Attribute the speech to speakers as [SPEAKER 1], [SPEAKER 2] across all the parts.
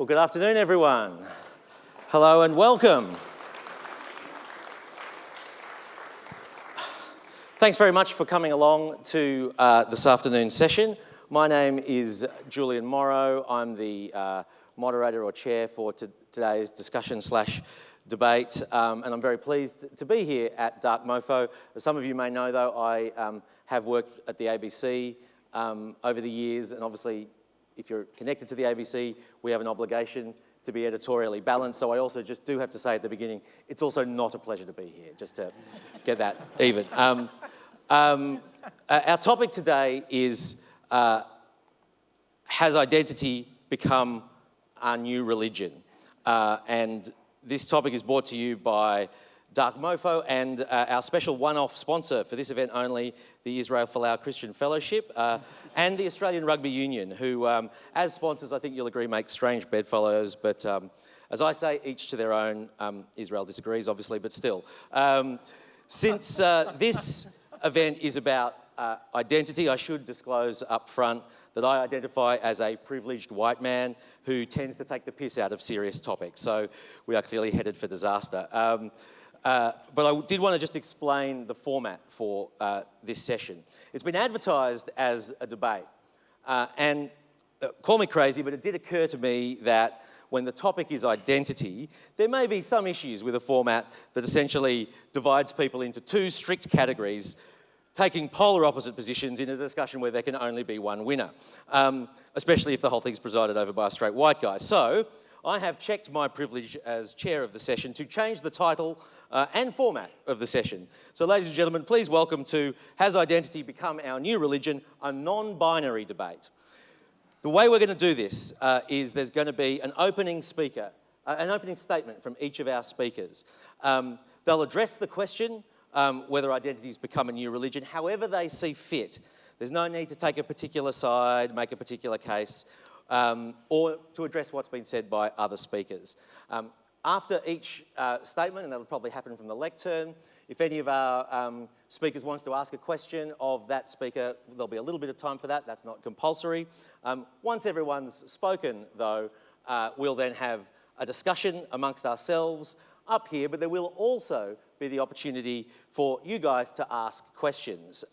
[SPEAKER 1] Well, good afternoon, everyone. Hello and welcome. Thanks very much for coming along to this afternoon's session. My name is Julian Morrow. I'm the moderator or chair for today's discussion/debate, and I'm very pleased to be here at Dark Mofo. As some of you may know, though, I have worked at the ABC over the years, and obviously, if you're connected to the ABC, we have an obligation to be editorially balanced. So I also just do have to say at the beginning, it's also not a pleasure to be here, just to get that even. Our topic today is, has identity become our new religion? And this topic is brought to you by Dark Mofo and our special one-off sponsor for this event only, the Israel Folau Christian Fellowship, and the Australian Rugby Union, who, as sponsors, I think you'll agree, make strange bedfellows, but as I say, each to their own. Israel disagrees, obviously, but still. Since this event is about identity, I should disclose up front that I identify as a privileged white man who tends to take the piss out of serious topics, so we are clearly headed for disaster. But I did want to just explain the format for this session. It's been advertised as a debate, and call me crazy, but it did occur to me that when the topic is identity, there may be some issues with a format that essentially divides people into two strict categories, taking polar opposite positions in a discussion where there can only be one winner, especially if the whole thing's presided over by a straight white guy. So I have checked my privilege as chair of the session to change the title and format of the session. So ladies and gentlemen, please welcome to Has Identity Become Our New Religion? A non-binary debate. The way we're going to do this is there's going to be an opening speaker, an opening statement from each of our speakers. They'll address the question whether identity's become a new religion, however they see fit. There's no need to take a particular side, make a particular case, or to address what's been said by other speakers. After each statement, and that'll probably happen from the lectern, if any of our speakers wants to ask a question of that speaker, there'll be a little bit of time for that. That's not compulsory. Once everyone's spoken, though, we'll then have a discussion amongst ourselves up here, but there will also be the opportunity for you guys to ask questions.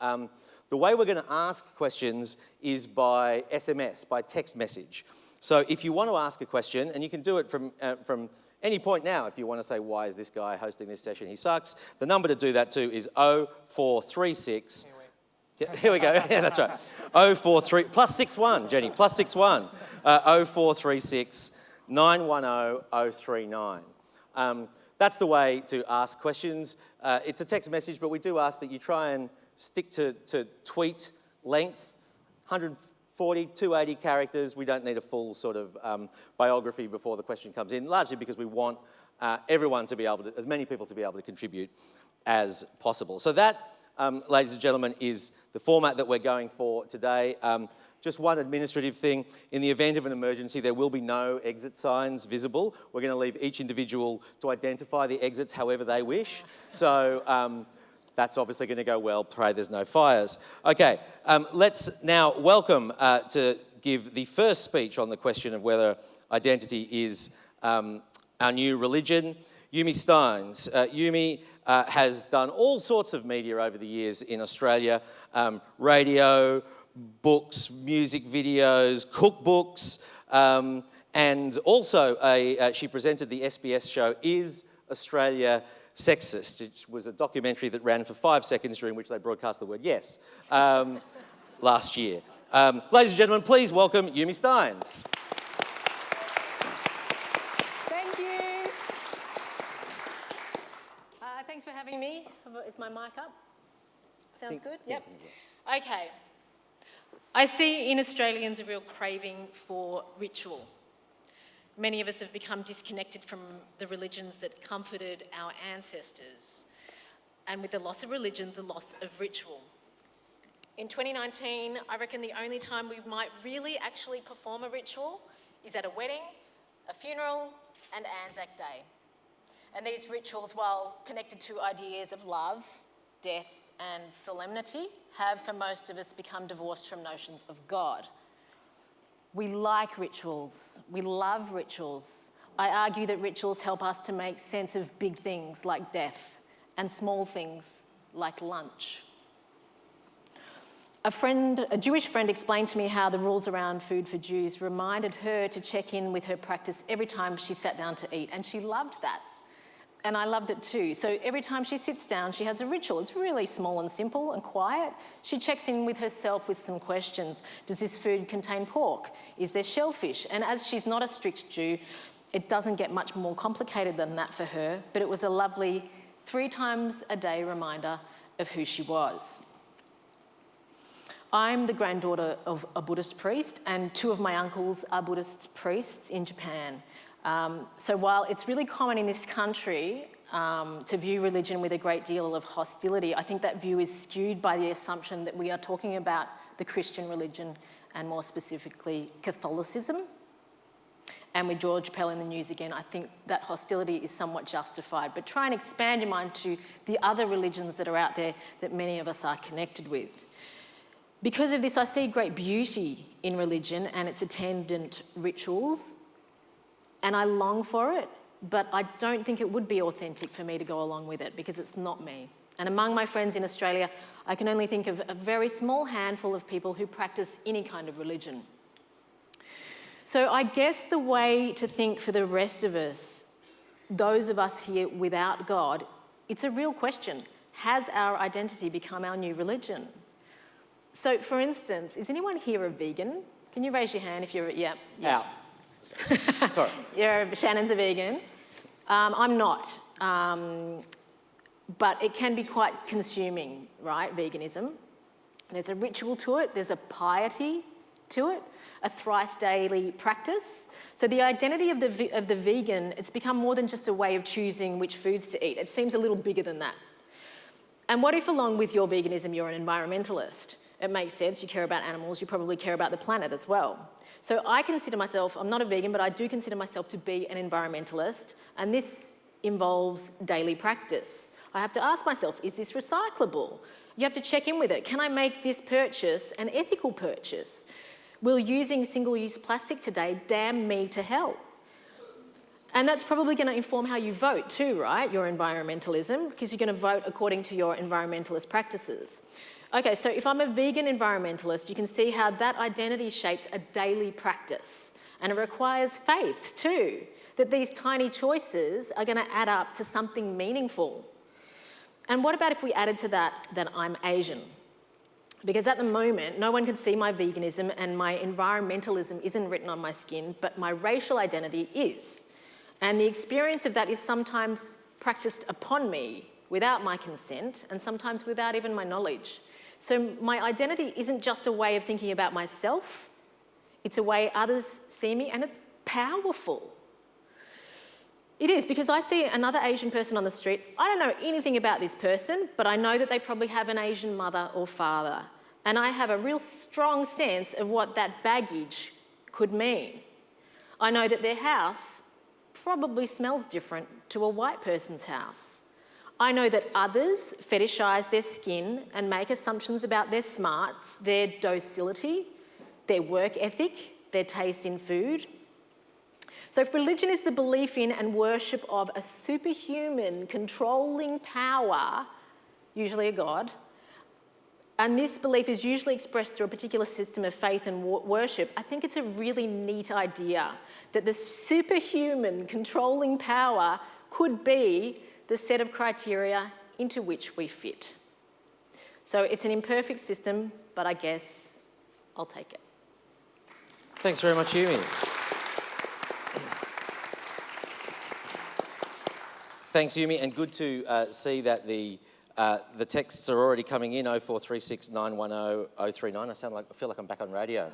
[SPEAKER 1] The way we're going to ask questions is by SMS, by text message. So if you want to ask a question, and you can do it from any point now, if you want to say, why is this guy hosting this session? He sucks. The number to do that to is 0436. Yeah, here we go. Yeah, that's right. 043 plus 61, Jenny, plus 61. 0436 910 039. That's the way to ask questions. It's a text message, but we do ask that you try and stick to tweet length, 140, 280 characters. We don't need a full sort of biography before the question comes in, largely because we want everyone to be able to, as many people to be able to contribute as possible. So that, ladies and gentlemen, is the format that we're going for today. Just one administrative thing. In the event of an emergency, there will be no exit signs visible. We're going to leave each individual to identify the exits however they wish. So that's obviously going to go well. Pray there's no fires. Okay, let's now welcome to give the first speech on the question of whether identity is our new religion, Yumi Stynes. Yumi has done all sorts of media over the years in Australia, radio, books, music videos, cookbooks, and also she presented the SBS show Is Australia Sexist? It was a documentary that ran for 5 seconds during which they broadcast the word yes last year. Ladies and gentlemen, please welcome Yumi Stynes.
[SPEAKER 2] Thank you. Thanks for having me. Is my mic up? Sounds good? Yep. Okay. I see in Australians a real craving for ritual. Many of us have become disconnected from the religions that comforted our ancestors. And with the loss of religion, the loss of ritual. In 2019, I reckon the only time we might really actually perform a ritual is at a wedding, a funeral, and Anzac Day. And these rituals, while connected to ideas of love, death, and solemnity, have for most of us become divorced from notions of God. We like rituals. We love rituals. I argue that rituals help us to make sense of big things like death and small things like lunch. A Jewish friend explained to me how the rules around food for Jews reminded her to check in with her practice every time she sat down to eat, and she loved that. And I loved it too. So every time she sits down, she has a ritual. It's really small and simple and quiet. She checks in with herself with some questions. Does this food contain pork? Is there shellfish? And as she's not a strict Jew, it doesn't get much more complicated than that for her, but it was a lovely 3 times a day reminder of who she was. I'm the granddaughter of a Buddhist priest, and 2 of my uncles are Buddhist priests in Japan. So while it's really common in this country to view religion with a great deal of hostility, I think that view is skewed by the assumption that we are talking about the Christian religion and more specifically Catholicism. And with George Pell in the news again, I think that hostility is somewhat justified. But try and expand your mind to the other religions that are out there that many of us are connected with. Because of this, I see great beauty in religion and its attendant rituals, and I long for it, but I don't think it would be authentic for me to go along with it because it's not me. And among my friends in Australia, I can only think of a very small handful of people who practice any kind of religion. So I guess the way to think for the rest of us, those of us here without God, it's a real question. Has our identity become our new religion? So for instance, is anyone here a vegan? Can you raise your hand if you're, yeah.
[SPEAKER 1] Out. Sorry.
[SPEAKER 2] Shannon's a vegan. I'm not. But it can be quite consuming, right, veganism. There's a ritual to it, there's a piety to it, a thrice daily practice. So the identity of the vegan, it's become more than just a way of choosing which foods to eat. It seems a little bigger than that. And what if along with your veganism you're an environmentalist? It makes sense, you care about animals, you probably care about the planet as well. So I consider myself, I'm not a vegan, but I do consider myself to be an environmentalist, and this involves daily practice. I have to ask myself, is this recyclable? You have to check in with it. Can I make this purchase an ethical purchase? Will using single-use plastic today damn me to hell? And that's probably going to inform how you vote too, right? Your environmentalism, because you're going to vote according to your environmentalist practices. Okay, so if I'm a vegan environmentalist, you can see how that identity shapes a daily practice. And it requires faith too, that these tiny choices are going to add up to something meaningful. And what about if we added to that I'm Asian? Because at the moment, no one can see my veganism and my environmentalism isn't written on my skin, but my racial identity is. And the experience of that is sometimes practiced upon me without my consent and sometimes without even my knowledge. So my identity isn't just a way of thinking about myself, it's a way others see me, and it's powerful. It is, because I see another Asian person on the street, I don't know anything about this person, but I know that they probably have an Asian mother or father, and I have a real strong sense of what that baggage could mean. I know that their house probably smells different to a white person's house. I know that others fetishise their skin and make assumptions about their smarts, their docility, their work ethic, their taste in food. So if religion is the belief in and worship of a superhuman controlling power, usually a god, and this belief is usually expressed through a particular system of faith and worship, I think it's a really neat idea that the superhuman controlling power could be the set of criteria into which we fit. So it's an imperfect system, but I guess I'll take it.
[SPEAKER 1] Thanks very much, Yumi. Thanks, Yumi, and good to see that the texts are already coming in, 0436 910 039. I feel like I'm back on radio,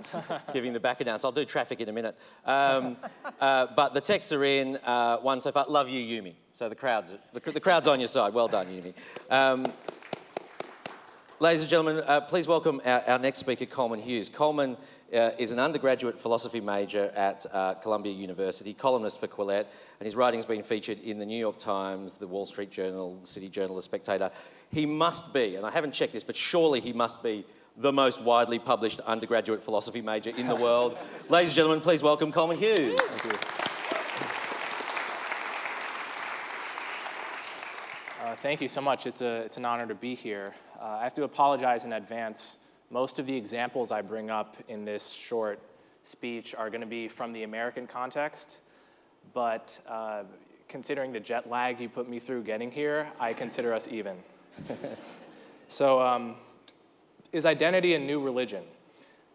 [SPEAKER 1] giving the back announce. I'll do traffic in a minute. But the texts are in, one so far. Love you, Yumi. So the crowd's on your side. Well done, Yumi. Ladies and gentlemen, please welcome our next speaker, Coleman Hughes. Coleman is an undergraduate philosophy major at Columbia University, columnist for Quillette, and his writing's been featured in the New York Times, the Wall Street Journal, the City Journal, the Spectator. He must be, and I haven't checked this, but surely he must be the most widely published undergraduate philosophy major in the world. Ladies and gentlemen, please welcome Coleman Hughes.
[SPEAKER 3] Thank you. Thank you so much. It's an honor to be here. I have to apologize in advance. Most of the examples I bring up in this short speech are going to be from the American context, but considering the jet lag you put me through getting here, I consider us even. So, is identity a new religion?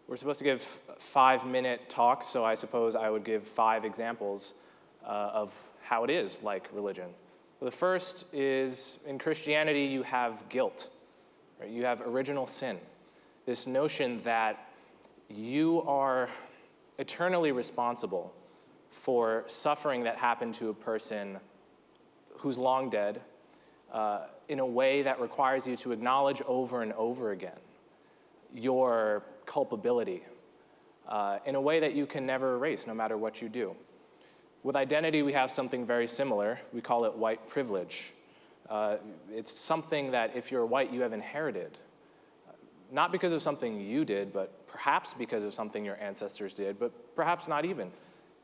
[SPEAKER 3] We're supposed to give 5-minute talks, so I suppose I would give 5 examples of how it is like religion. The first is, in Christianity, you have guilt. Right? You have original sin. This notion that you are eternally responsible for suffering that happened to a person who's long dead in a way that requires you to acknowledge over and over again your culpability in a way that you can never erase, no matter what you do. With identity, we have something very similar. We call it white privilege. It's something that if you're white, you have inherited. Not because of something you did, but perhaps because of something your ancestors did, but perhaps not even.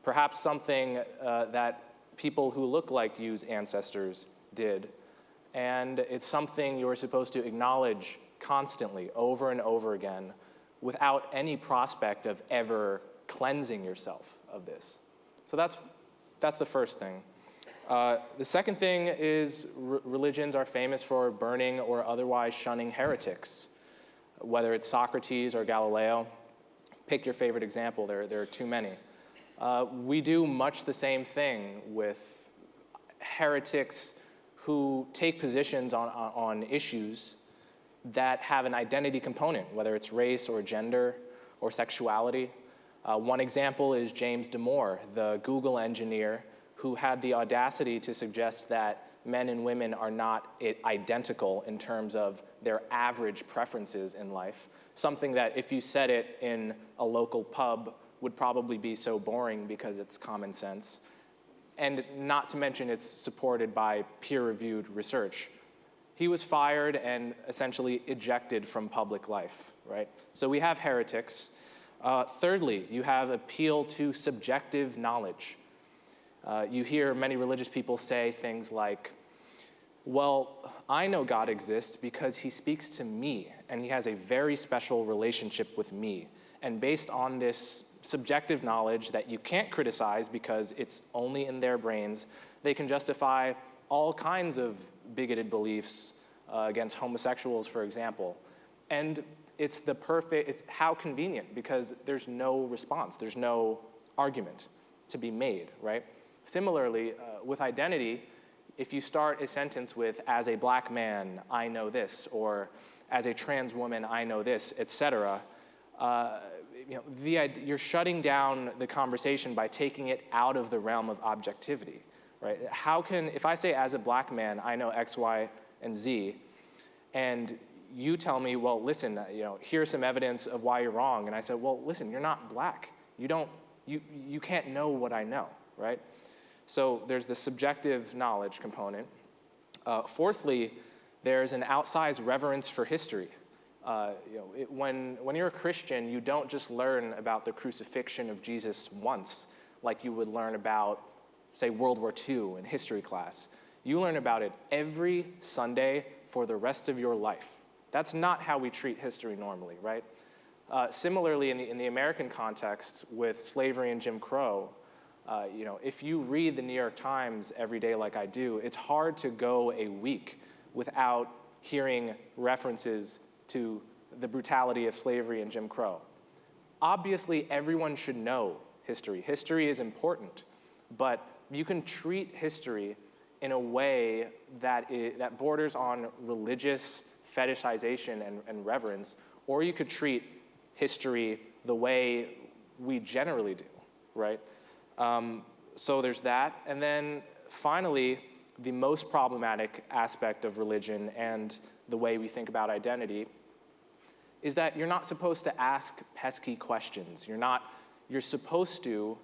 [SPEAKER 3] Perhaps something that people who look like you's ancestors did. And it's something you're supposed to acknowledge constantly, over and over again, without any prospect of ever cleansing yourself of this. So that's the first thing. The second thing is religions are famous for burning or otherwise shunning heretics, whether it's Socrates or Galileo. Pick your favorite example. There are too many. We do much the same thing with heretics who take positions on issues that have an identity component, whether it's race or gender or sexuality. One example is James Damore, the Google engineer who had the audacity to suggest that men and women are not identical in terms of their average preferences in life, something that if you said it in a local pub would probably be so boring because it's common sense, and not to mention it's supported by peer-reviewed research. He was fired and essentially ejected from public life, right? So we have heretics. Thirdly, you have appeal to subjective knowledge. You hear many religious people say things like, well, I know God exists because he speaks to me, and he has a very special relationship with me. And based on this subjective knowledge that you can't criticize because it's only in their brains, they can justify all kinds of bigoted beliefs against homosexuals, for example. And it's how convenient, because there's no response, there's no argument to be made, right? Similarly, with identity, if you start a sentence with, as a black man, I know this, or as a trans woman, I know this, etc., you're shutting down the conversation by taking it out of the realm of objectivity, right? If I say, as a black man, I know X, Y, and Z, and you tell me, well, listen, here's some evidence of why you're wrong, and I said, well, listen, you're not black. You can't know what I know, right? So there's the subjective knowledge component. Fourthly, there's an outsized reverence for history. When you're a Christian, you don't just learn about the crucifixion of Jesus once, like you would learn about, say, World War II in history class. You learn about it every Sunday for the rest of your life. That's not how we treat history normally, right? Similarly, in the American context, with slavery and Jim Crow, if you read the New York Times every day like I do, it's hard to go a week without hearing references to the brutality of slavery and Jim Crow. Obviously, everyone should know history. History is important, but you can treat history in a way that borders on religious fetishization and reverence, or you could treat history the way we generally do, right? So there's that. And then finally, the most problematic aspect of religion and the way we think about identity is that you're not supposed to ask pesky questions. You're supposed to,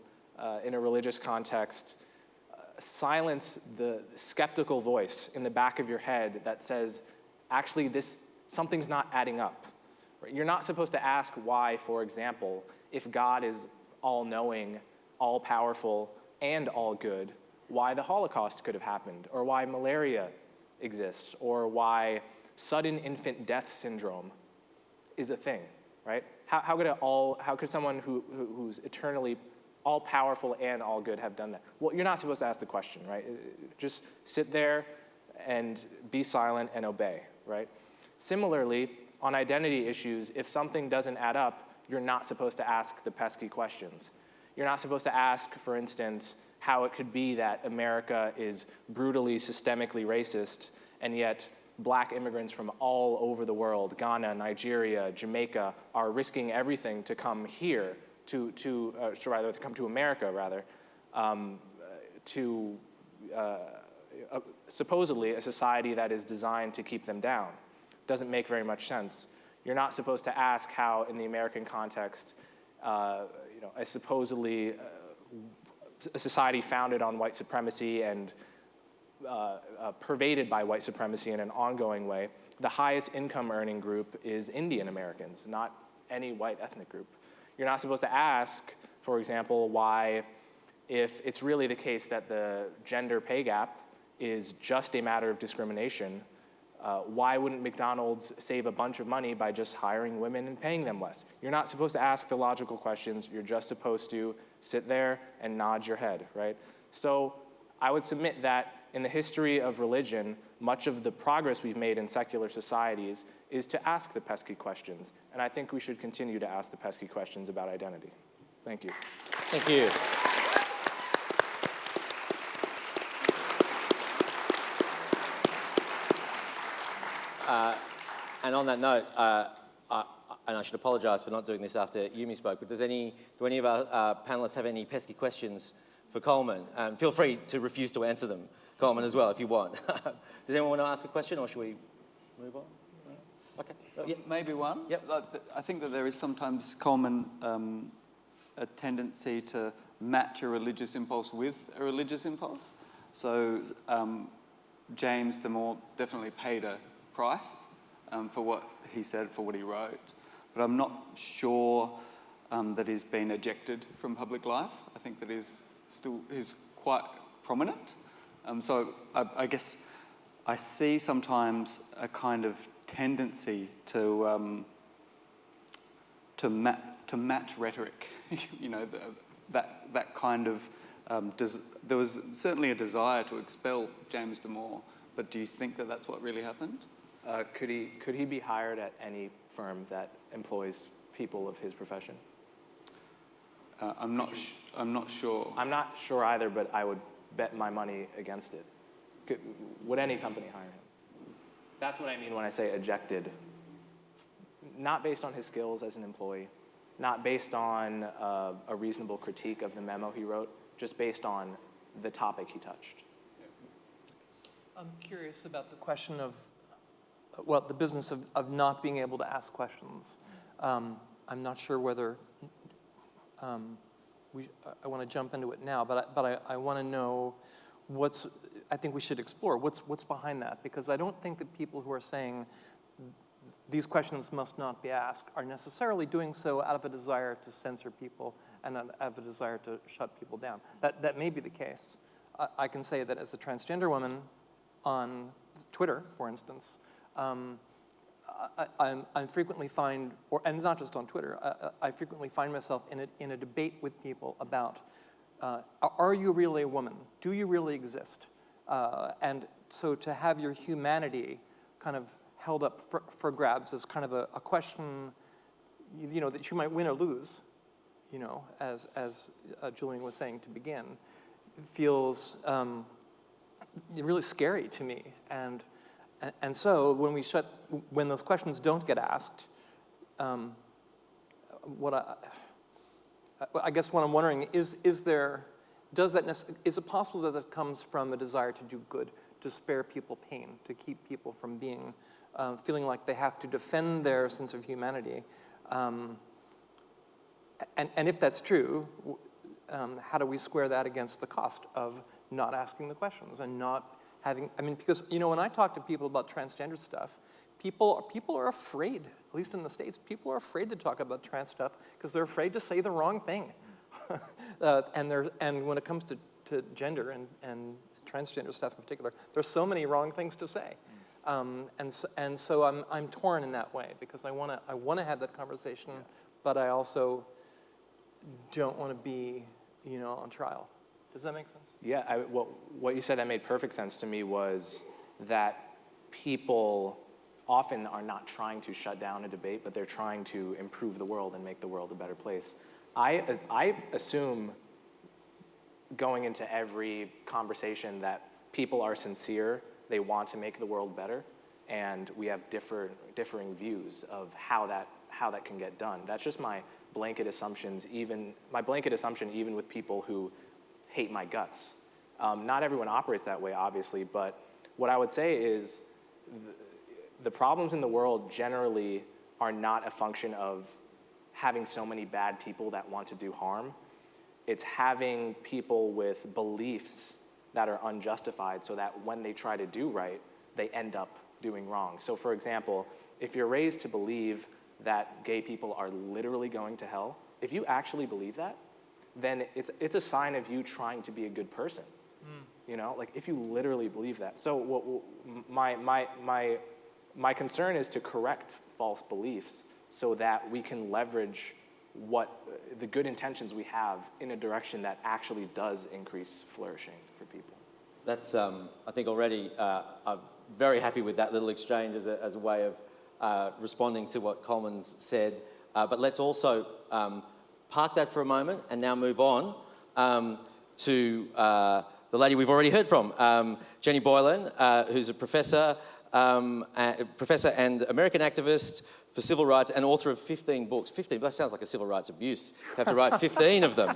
[SPEAKER 3] in a religious context, silence the skeptical voice in the back of your head that says, actually, something's not adding up, Right? You're not supposed to ask why, for example, if God is all-knowing, all-powerful, and all-good, why the Holocaust could have happened, or why malaria exists, or why sudden infant death syndrome is a thing, right? How could someone who's eternally all-powerful and all-good have done that? Well, you're not supposed to ask the question, right? Just sit there and be silent and obey, right? Similarly, on identity issues, if something doesn't add up, you're not supposed to ask the pesky questions. You're not supposed to ask, for instance, how it could be that America is brutally, systemically racist, and yet black immigrants from all over the world, Ghana, Nigeria, Jamaica, are risking everything to come here, to come to America, rather, to supposedly a society that is designed to keep them down. Doesn't make very much sense. You're not supposed to ask how, in the American context, a supposedly a society founded on white supremacy and pervaded by white supremacy in an ongoing way, the highest income earning group is Indian Americans, not any white ethnic group. You're not supposed to ask, for example, why, if it's really the case that the gender pay gap is just a matter of discrimination, why wouldn't McDonald's save a bunch of money by just hiring women and paying them less? You're not supposed to ask the logical questions. You're just supposed to sit there and nod your head, right? So I would submit that in the history of religion, much of the progress we've made in secular societies is to ask the pesky questions. And I think we should continue to ask the pesky questions about identity. Thank you.
[SPEAKER 1] Thank you. And on that note, and I should apologise for not doing this after Yumi spoke, but do any of our panellists have any pesky questions for Coleman? Feel free to refuse to answer them, Coleman, as well, if you want. Does anyone want to ask a question, or should we move on? Okay. Oh, yeah.
[SPEAKER 4] Maybe one.
[SPEAKER 1] Yep.
[SPEAKER 4] I think that there is sometimes, Coleman, a tendency to match a religious impulse with a religious impulse. So James Damore definitely paid a price for what he said, for what he wrote. But I'm not sure that he's been ejected from public life. I think that he's quite prominent. So I guess I see sometimes a kind of tendency to match rhetoric. That kind of there was certainly a desire to expel James Damore, but do you think that that's what really happened?
[SPEAKER 3] Could he be hired at any firm that employs people of his profession?
[SPEAKER 4] I'm not sure.
[SPEAKER 3] I'm not sure either, but I would bet my money against it. Would any company hire him? That's what I mean when I say ejected. Not based on his skills as an employee, not based on a reasonable critique of the memo he wrote, just based on the topic he touched.
[SPEAKER 5] I'm curious about the question of, the business of not being able to ask questions. I'm not sure whether I want to jump into it now, but I want to know I think we should explore what's behind that, because I don't think that people who are saying these questions must not be asked are necessarily doing so out of a desire to censor people and out of a desire to shut people down. That may be the case. I can say that as a transgender woman on Twitter, for instance, I frequently find, and not just on Twitter, I frequently find myself in a debate with people about, are you really a woman? Do you really exist? And so to have your humanity kind of held up for grabs as kind of a question, that you might win or lose, as Julian was saying to begin, feels really scary to me. And so when those questions don't get asked, I guess what I'm wondering is it possible that it comes from a desire to do good, to spare people pain, to keep people from being, feeling like they have to defend their sense of humanity? And if that's true, how do we square that against the cost of not asking the questions and not having, because, when I talk to people about transgender stuff, people are afraid, at least in the States, people are afraid to talk about trans stuff because they're afraid to say the wrong thing. And when it comes to gender and transgender stuff in particular, there's so many wrong things to say. And so I'm torn in that way because I want to have that conversation, but I also don't want to be, on trial. Does that make sense?
[SPEAKER 3] Yeah, what you said that made perfect sense to me was that people often are not trying to shut down a debate, but they're trying to improve the world and make the world a better place. I assume going into every conversation that people are sincere, they want to make the world better, and we have differing views of how that can get done. That's just my blanket assumptions, even with people who hate my guts. Not everyone operates that way, obviously, but what I would say is the problems in the world generally are not a function of having so many bad people that want to do harm. It's having people with beliefs that are unjustified so that when they try to do right, they end up doing wrong. So for example, if you're raised to believe that gay people are literally going to hell, if you actually believe that, then it's a sign of you trying to be a good person. Like if you literally believe that. So my concern is to correct false beliefs so that we can leverage the good intentions we have in a direction that actually does increase flourishing for people.
[SPEAKER 1] That's, I think already, I'm very happy with that little exchange as a way of responding to what Coleman's said. But let's also park that for a moment and now move on to the lady we've already heard from, Jenny Boylan, who's a professor and American activist for civil rights and author of 15 books. 15, that sounds like a civil rights abuse. You have to write 15 of them.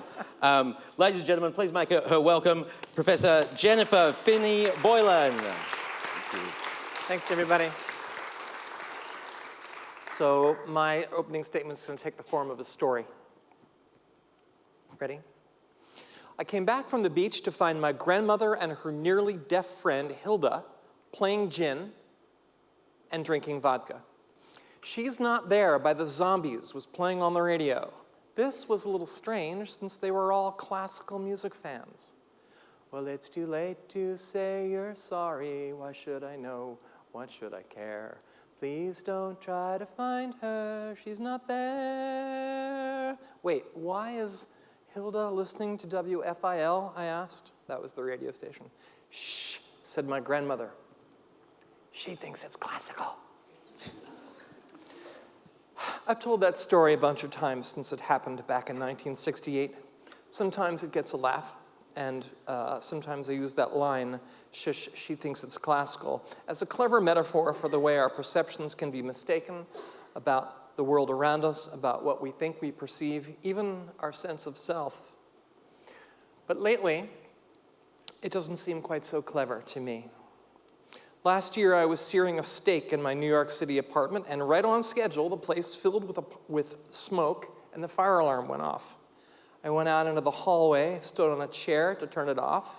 [SPEAKER 1] Ladies and gentlemen, please make her welcome, Professor Jennifer Finney Boylan. Thank you.
[SPEAKER 5] Thanks, everybody. So my opening statement is going to take the form of a story. Ready? I came back from the beach to find my grandmother and her nearly deaf friend, Hilda, playing gin and drinking vodka. She's Not There by the Zombies was playing on the radio. This was a little strange since they were all classical music fans. Well, it's too late to say you're sorry. Why should I know? What should I care? Please don't try to find her. She's not there. Wait, why is Hilda listening to WFIL? I asked. That was the radio station. Shh, said my grandmother. She thinks it's classical. I've told that story a bunch of times since it happened back in 1968. Sometimes it gets a laugh, and sometimes I use that line, shush, she thinks it's classical, as a clever metaphor for the way our perceptions can be mistaken about the world around us, about what we think we perceive, even our sense of self. But lately, it doesn't seem quite so clever to me. Last year, I was searing a steak in my New York City apartment, and right on schedule, the place filled with smoke, and the fire alarm went off. I went out into the hallway, stood on a chair to turn it off.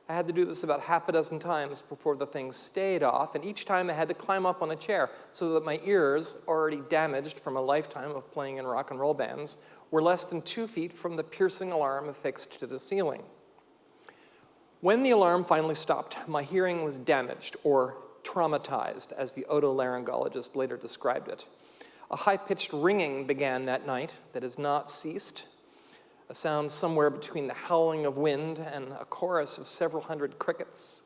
[SPEAKER 5] I had to do this about half a dozen times before the thing stayed off, and each time I had to climb up on a chair so that my ears, already damaged from a lifetime of playing in rock and roll bands, were less than 2 feet from the piercing alarm affixed to the ceiling. When the alarm finally stopped, my hearing was damaged, or traumatized, as the otolaryngologist later described it. A high-pitched ringing began that night that has not ceased, a sound somewhere between the howling of wind and a chorus of several hundred crickets.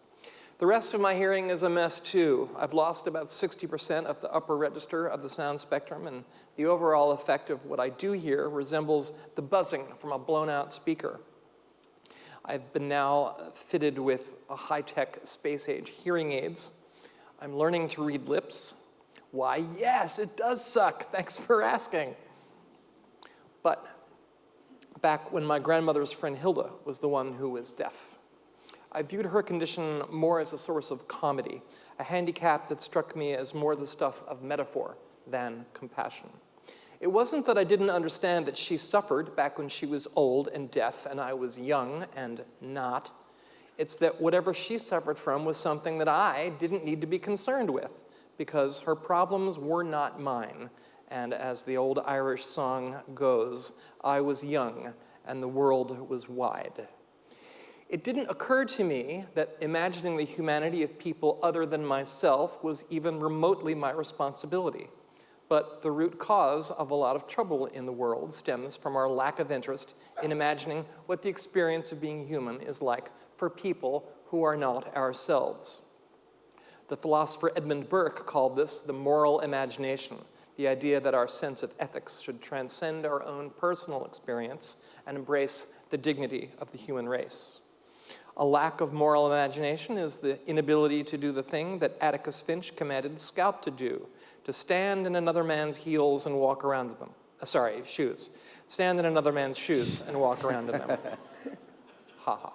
[SPEAKER 5] The rest of my hearing is a mess, too. I've lost about 60% of the upper register of the sound spectrum, and the overall effect of what I do hear resembles the buzzing from a blown-out speaker. I've been now fitted with a high-tech space-age hearing aids. I'm learning to read lips. Why, yes, it does suck. Thanks for asking. But back when my grandmother's friend Hilda was the one who was deaf, I viewed her condition more as a source of comedy, a handicap that struck me as more the stuff of metaphor than compassion. It wasn't that I didn't understand that she suffered back when she was old and deaf and I was young and not. It's that whatever she suffered from was something that I didn't need to be concerned with because her problems were not mine. And as the old Irish song goes, I was young and the world was wide. It didn't occur to me that imagining the humanity of people other than myself was even remotely my responsibility. But the root cause of a lot of trouble in the world stems from our lack of interest in imagining what the experience of being human is like for people who are not ourselves. The philosopher Edmund Burke called this the moral imagination, the idea that our sense of ethics should transcend our own personal experience and embrace the dignity of the human race. A lack of moral imagination is the inability to do the thing that Atticus Finch commanded the scout to do, to stand in another man's heels and walk around in them. Shoes. Stand in another man's shoes and walk around in them. Ha ha ha.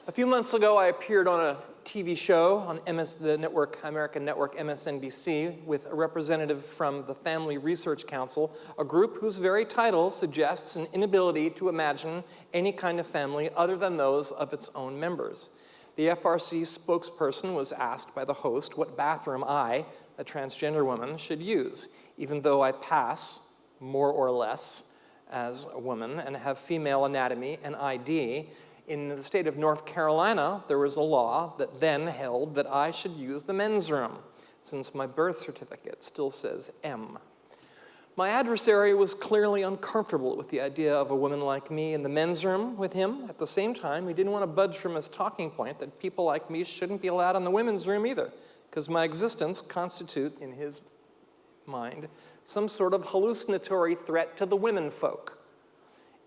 [SPEAKER 5] A few months ago, I appeared on a TV show on the American network MSNBC with a representative from the Family Research Council, a group whose very title suggests an inability to imagine any kind of family other than those of its own members. The FRC spokesperson was asked by the host what bathroom I, a transgender woman, should use, even though I pass, more or less, as a woman and have female anatomy and ID. In the state of North Carolina, there was a law that then held that I should use the men's room, since my birth certificate still says M. My adversary was clearly uncomfortable with the idea of a woman like me in the men's room with him. At the same time, he didn't want to budge from his talking point that people like me shouldn't be allowed in the women's room either, because my existence constitute, in his mind, some sort of hallucinatory threat to the women folk.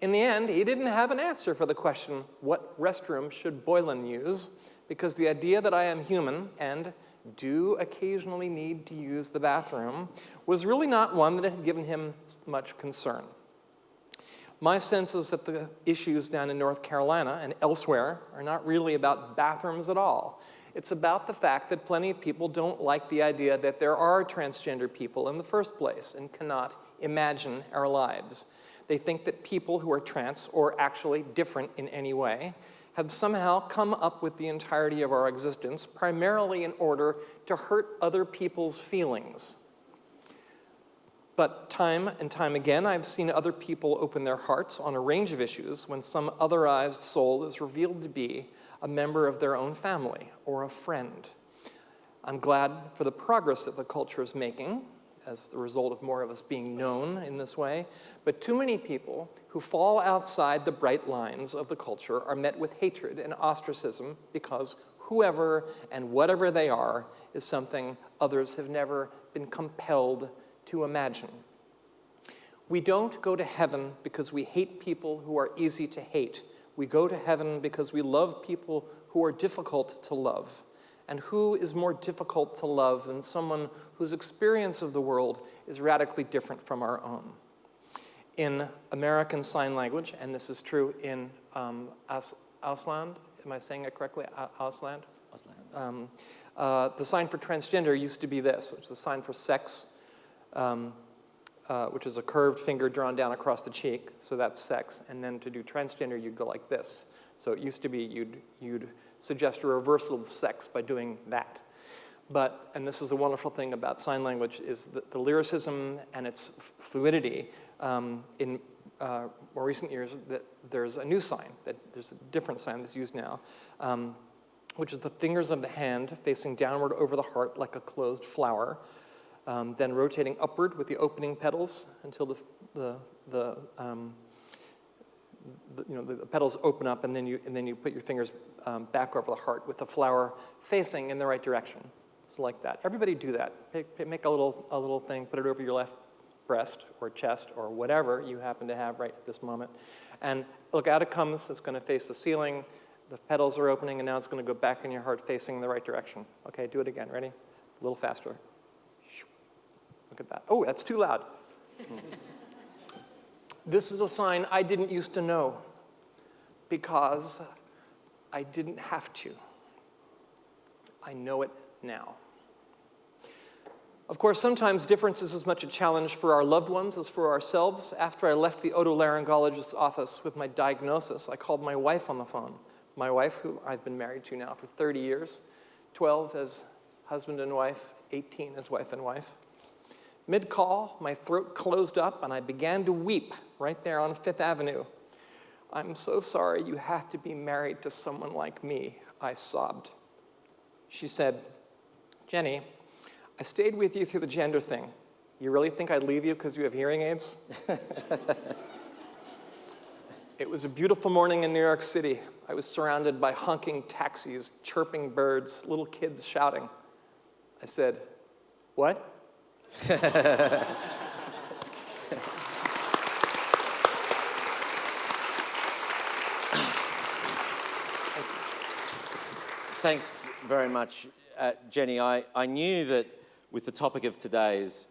[SPEAKER 5] In the end, he didn't have an answer for the question, what restroom should Boylan use? Because the idea that I am human and do occasionally need to use the bathroom was really not one that had given him much concern. My sense is that the issues down in North Carolina and elsewhere are not really about bathrooms at all. It's about the fact that plenty of people don't like the idea that there are transgender people in the first place and cannot imagine our lives. They think that people who are trans, or actually different in any way, have somehow come up with the entirety of our existence primarily in order to hurt other people's feelings. But time and time again, I've seen other people open their hearts on a range of issues when some otherized soul is revealed to be a member of their own family or a friend. I'm glad for the progress that the culture is making as the result of more of us being known in this way, but too many people who fall outside the bright lines of the culture are met with hatred and ostracism because whoever and whatever they are is something others have never been compelled to imagine. We don't go to heaven because we hate people who are easy to hate. We go to heaven because we love people who are difficult to love. And who is more difficult to love than someone whose experience of the world is radically different from our own? In American Sign Language, and this is true in Ausland, am I saying it correctly? Ausland? The sign for transgender used to be this, which is the sign for sex, which is a curved finger drawn down across the cheek, so that's sex. And then to do transgender, you'd go like this. So it used to be you'd suggest a reversal of sex by doing that. But, and this is the wonderful thing about sign language, is the lyricism and its fluidity. In more recent years, that there's a new sign, that there's a different sign that's used now, which is the fingers of the hand facing downward over the heart like a closed flower, then rotating upward with the opening petals until the petals open up, and then you put your fingers back over the heart with the flower facing in the right direction. So like that. Everybody do that. Make a little thing, put it over your left breast or chest or whatever you happen to have right at this moment. And look, out it comes. It's going to face the ceiling. The petals are opening, and now it's going to go back in your heart facing the right direction. Okay, do it again. Ready? A little faster. Look at that. Oh, that's too loud. This is a sign I didn't used to know because I didn't have to. I know it now. Of course, sometimes difference is as much a challenge for our loved ones as for ourselves. After I left the otolaryngologist's office with my diagnosis, I called my wife on the phone. My wife, who I've been married to now for 30 years, 12 as husband and wife, 18 as wife and wife. Mid-call, my throat closed up and I began to weep right there on Fifth Avenue. "I'm so sorry you have to be married to someone like me," I sobbed. She said, "Jenny, I stayed with you through the gender thing. You really think I'd leave you because you have hearing aids?" It was a beautiful morning in New York City. I was surrounded by honking taxis, chirping birds, little kids shouting. I said, "What?"
[SPEAKER 1] Thanks very much, Jenny. I knew that with the topic of today's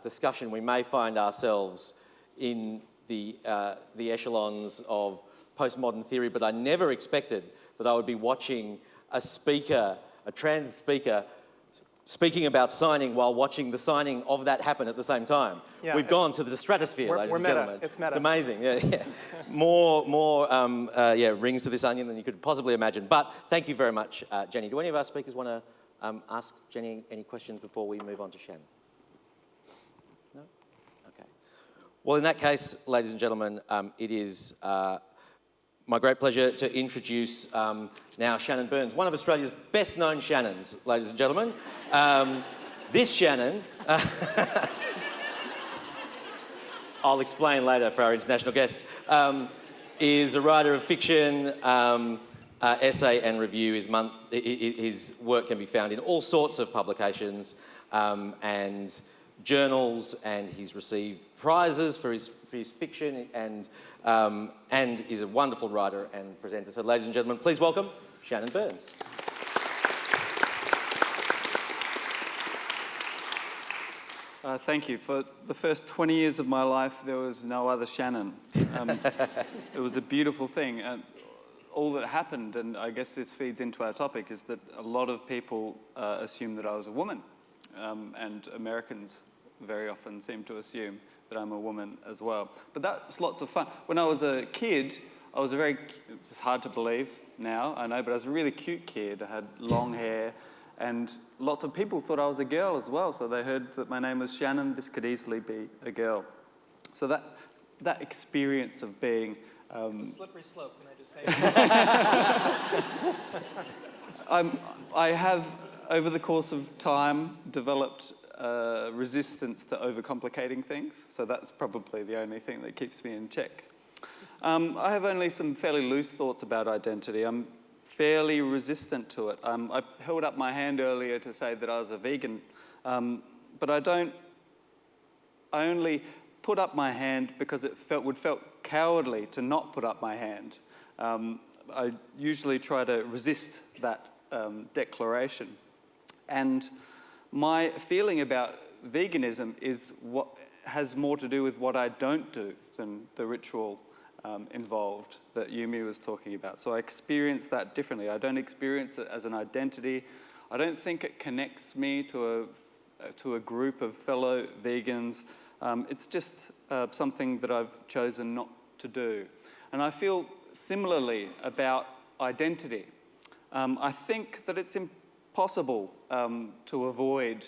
[SPEAKER 1] discussion, we may find ourselves in the echelons of postmodern theory, but I never expected that I would be watching a trans speaker, speaking about signing while watching the signing of that happen at the same time.
[SPEAKER 5] Yeah,
[SPEAKER 1] We've gone to the stratosphere, ladies and
[SPEAKER 5] meta.
[SPEAKER 1] gentlemen.
[SPEAKER 5] It's meta.
[SPEAKER 1] It's amazing. Yeah. More rings to this onion than you could possibly imagine. But thank you very much, Jenny. Do any of our speakers want to ask Jenny any questions before we move on to Shannon? No? Okay. Well, in that case, ladies and gentlemen, it is my great pleasure to introduce now Shannon Burns, one of Australia's best-known Shannons, ladies and gentlemen. This Shannon, I'll explain later for our international guests, is a writer of fiction, essay and review. His work can be found in all sorts of publications and journals, and he's received prizes for his fiction and is a wonderful writer and presenter. So, ladies and gentlemen, please welcome Shannon Burns.
[SPEAKER 4] Thank you. For the first 20 years of my life, there was no other Shannon. It was a beautiful thing. All that happened, and I guess this feeds into our topic, is that a lot of people assume that I was a woman. And Americans very often seem to assume that I'm a woman as well. But that's lots of fun. When I was a kid, it's hard to believe now, I know, but I was a really cute kid. I had long hair, and lots of people thought I was a girl as well. So they heard that my name was Shannon. This could easily be a girl. So that experience of being...
[SPEAKER 5] It's a slippery slope, can I just say?
[SPEAKER 4] I have, over the course of time, developed resistance to overcomplicating things. So that's probably the only thing that keeps me in check. I have only some fairly loose thoughts about identity. I'm fairly resistant to it. I held up my hand earlier to say that I was a vegan, but I only put up my hand because it felt cowardly to not put up my hand. I usually try to resist that declaration. And my feeling about veganism is what has more to do with what I don't do than the ritual involved that Yumi was talking about. So I experience that differently. I don't experience it as an identity. I don't think it connects me to a group of fellow vegans. It's just something that I've chosen not to do. And I feel similarly about identity. I think that it's impossible to avoid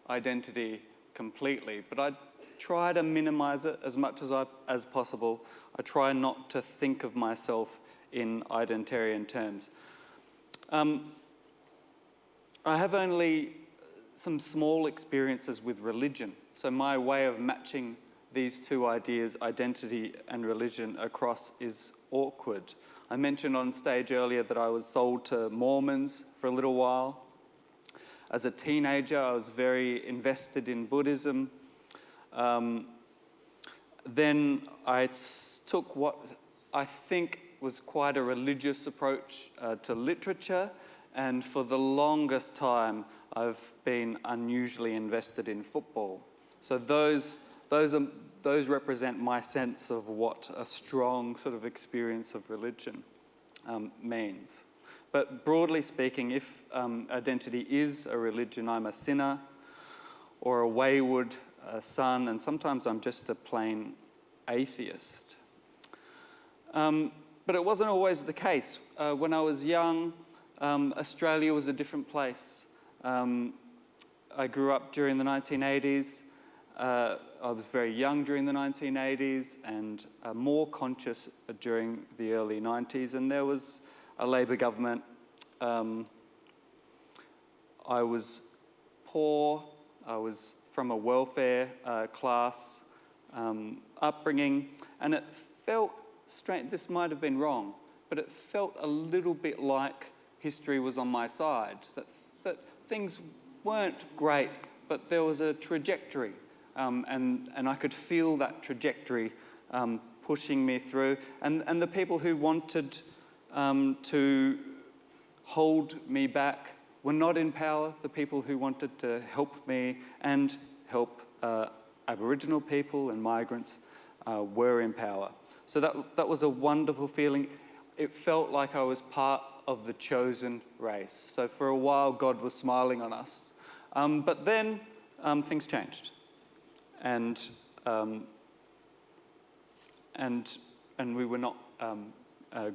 [SPEAKER 4] identity completely, but I try to minimize it as much as possible. I try not to think of myself in identitarian terms. I have only some small experiences with religion, so my way of matching these two ideas, identity and religion, across is awkward. I mentioned on stage earlier that I was sold to Mormons for a little while. As a teenager, I was very invested in Buddhism. Then I took what I think was quite a religious approach to literature, and for the longest time, I've been unusually invested in football. So those represent my sense of what a strong sort of experience of religion means. But broadly speaking, if identity is a religion, I'm a sinner or a wayward son, and sometimes I'm just a plain atheist. But it wasn't always the case. When I was young, Australia was a different place. I grew up during the 1980s. I was very young during the 1980s and more conscious during the early 90s. And there was a Labor government. I was poor. I was from a welfare class upbringing. And it felt strange. This might have been wrong, but it felt a little bit like history was on my side, that things weren't great, but there was a trajectory, and I could feel that trajectory pushing me through. And the people who wanted to hold me back were not in power. The people who wanted to help me and help Aboriginal people and migrants were in power. So that was a wonderful feeling. It felt like I was part of the chosen race. So for a while, God was smiling on us. But then things changed, and we were not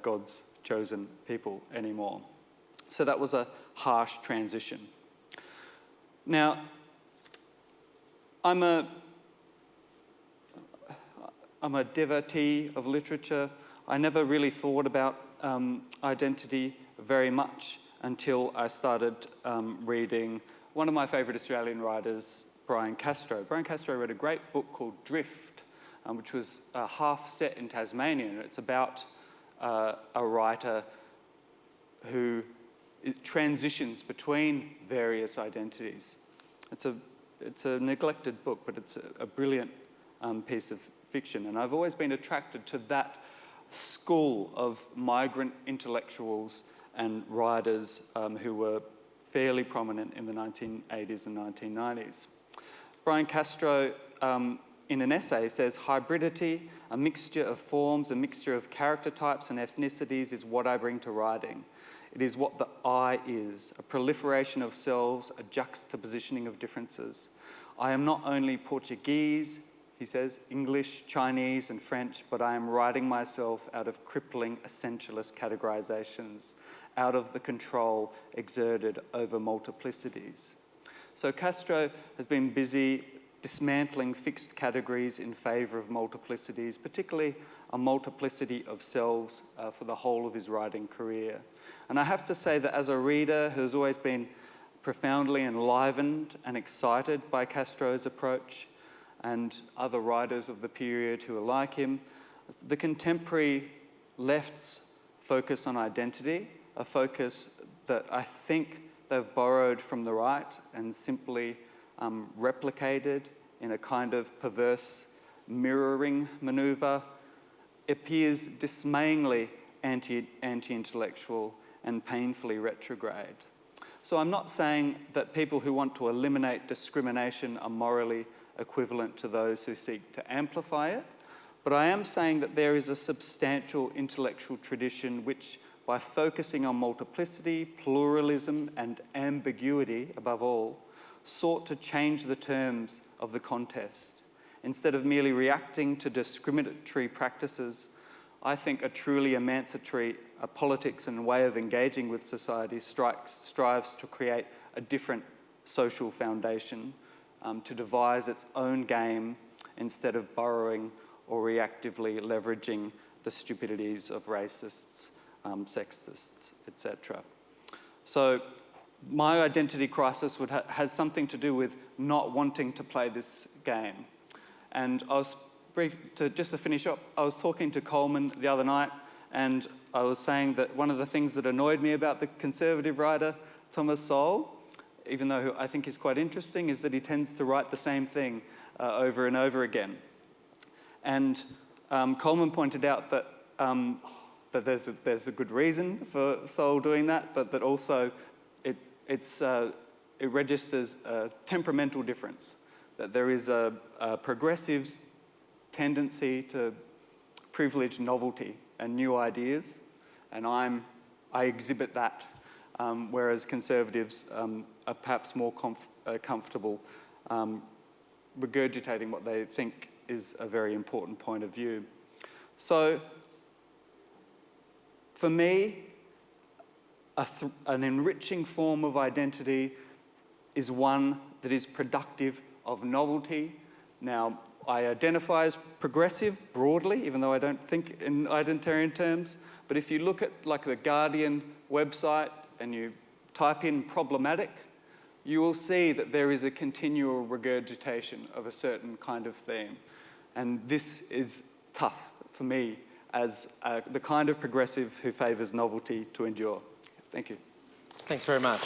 [SPEAKER 4] God's chosen people anymore. So that was a harsh transition. Now, I'm a devotee of literature. I never really thought about identity very much until I started reading one of my favourite Australian writers, Brian Castro. Brian Castro wrote a great book called Drift, which was half set in Tasmania. And it's about a writer who transitions between various identities. It's a neglected book, but it's a brilliant piece of fiction. And I've always been attracted to that school of migrant intellectuals and writers who were fairly prominent in the 1980s and 1990s. Brian Castro, in an essay, says, "Hybridity, a mixture of forms, a mixture of character types and ethnicities is what I bring to writing. It is what the I is, a proliferation of selves, a juxtapositioning of differences. I am not only Portuguese," he says, "English, Chinese and French, but I am writing myself out of crippling essentialist categorizations, out of the control exerted over multiplicities." So Castro has been busy dismantling fixed categories in favour of multiplicities, particularly a multiplicity of selves for the whole of his writing career. And I have to say that as a reader who has always been profoundly enlivened and excited by Castro's approach, and other writers of the period who are like him, the contemporary left's focus on identity, a focus that I think they've borrowed from the right and simply replicated in a kind of perverse mirroring manoeuvre, appears dismayingly anti-intellectual and painfully retrograde. So I'm not saying that people who want to eliminate discrimination are morally equivalent to those who seek to amplify it, but I am saying that there is a substantial intellectual tradition which, by focusing on multiplicity, pluralism and ambiguity above all, sought to change the terms of the contest. Instead of merely reacting to discriminatory practices, I think a truly emancipatory politics and way of engaging with society strives to create a different social foundation, to devise its own game instead of borrowing or reactively leveraging the stupidities of racists, sexists, etc. So my identity crisis has something to do with not wanting to play this game. And I was just to finish up, I was talking to Coleman the other night, and I was saying that one of the things that annoyed me about the conservative writer Thomas Sowell, even though I think he's quite interesting, is that he tends to write the same thing over and over again. And Coleman pointed out that there's a good reason for Sowell doing that, but that also it registers a temperamental difference, that there is a progressive tendency to privilege novelty and new ideas, and I exhibit that, whereas conservatives are perhaps more comfortable regurgitating what they think is a very important point of view. So, for me, an enriching form of identity is one that is productive of novelty. Now, I identify as progressive broadly, even though I don't think in identitarian terms. But if you look at like the Guardian website and you type in problematic, you will see that there is a continual regurgitation of a certain kind of theme. And this is tough for me as the kind of progressive who favours novelty to endure. Thank you.
[SPEAKER 1] Thanks very much.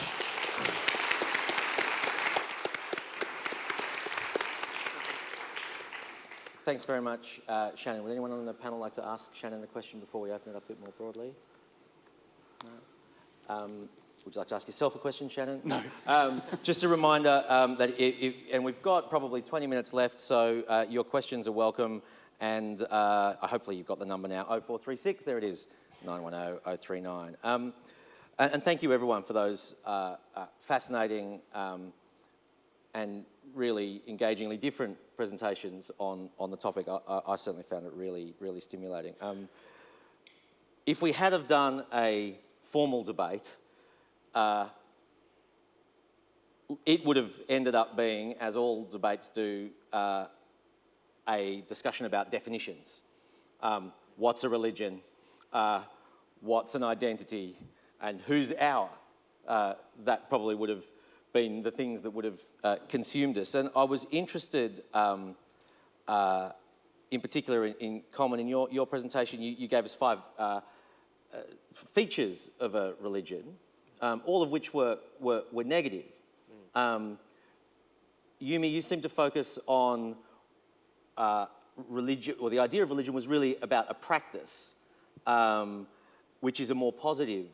[SPEAKER 1] Thanks very much, Shannon. Would anyone on the panel like to ask Shannon a question before we open it up a bit more broadly? No? Would you like to ask yourself a question, Shannon?
[SPEAKER 4] No.
[SPEAKER 1] Just a reminder that and we've got probably 20 minutes left, so your questions are welcome. And hopefully you've got the number now, 0436, there it is, 910-039. And thank you everyone for those fascinating and really engagingly different presentations on the topic. I certainly found it really, really stimulating. If we had have done a formal debate, it would have ended up being, as all debates do, a discussion about definitions. What's a religion? What's an identity? And who's our? That probably would have been the things that would have consumed us. And I was interested, in particular, in Coleman, in your presentation, you gave us 5 features of a religion, all of which were negative. Yumi, you seem to focus on religion, or the idea of religion was really about a practice, which is a more positive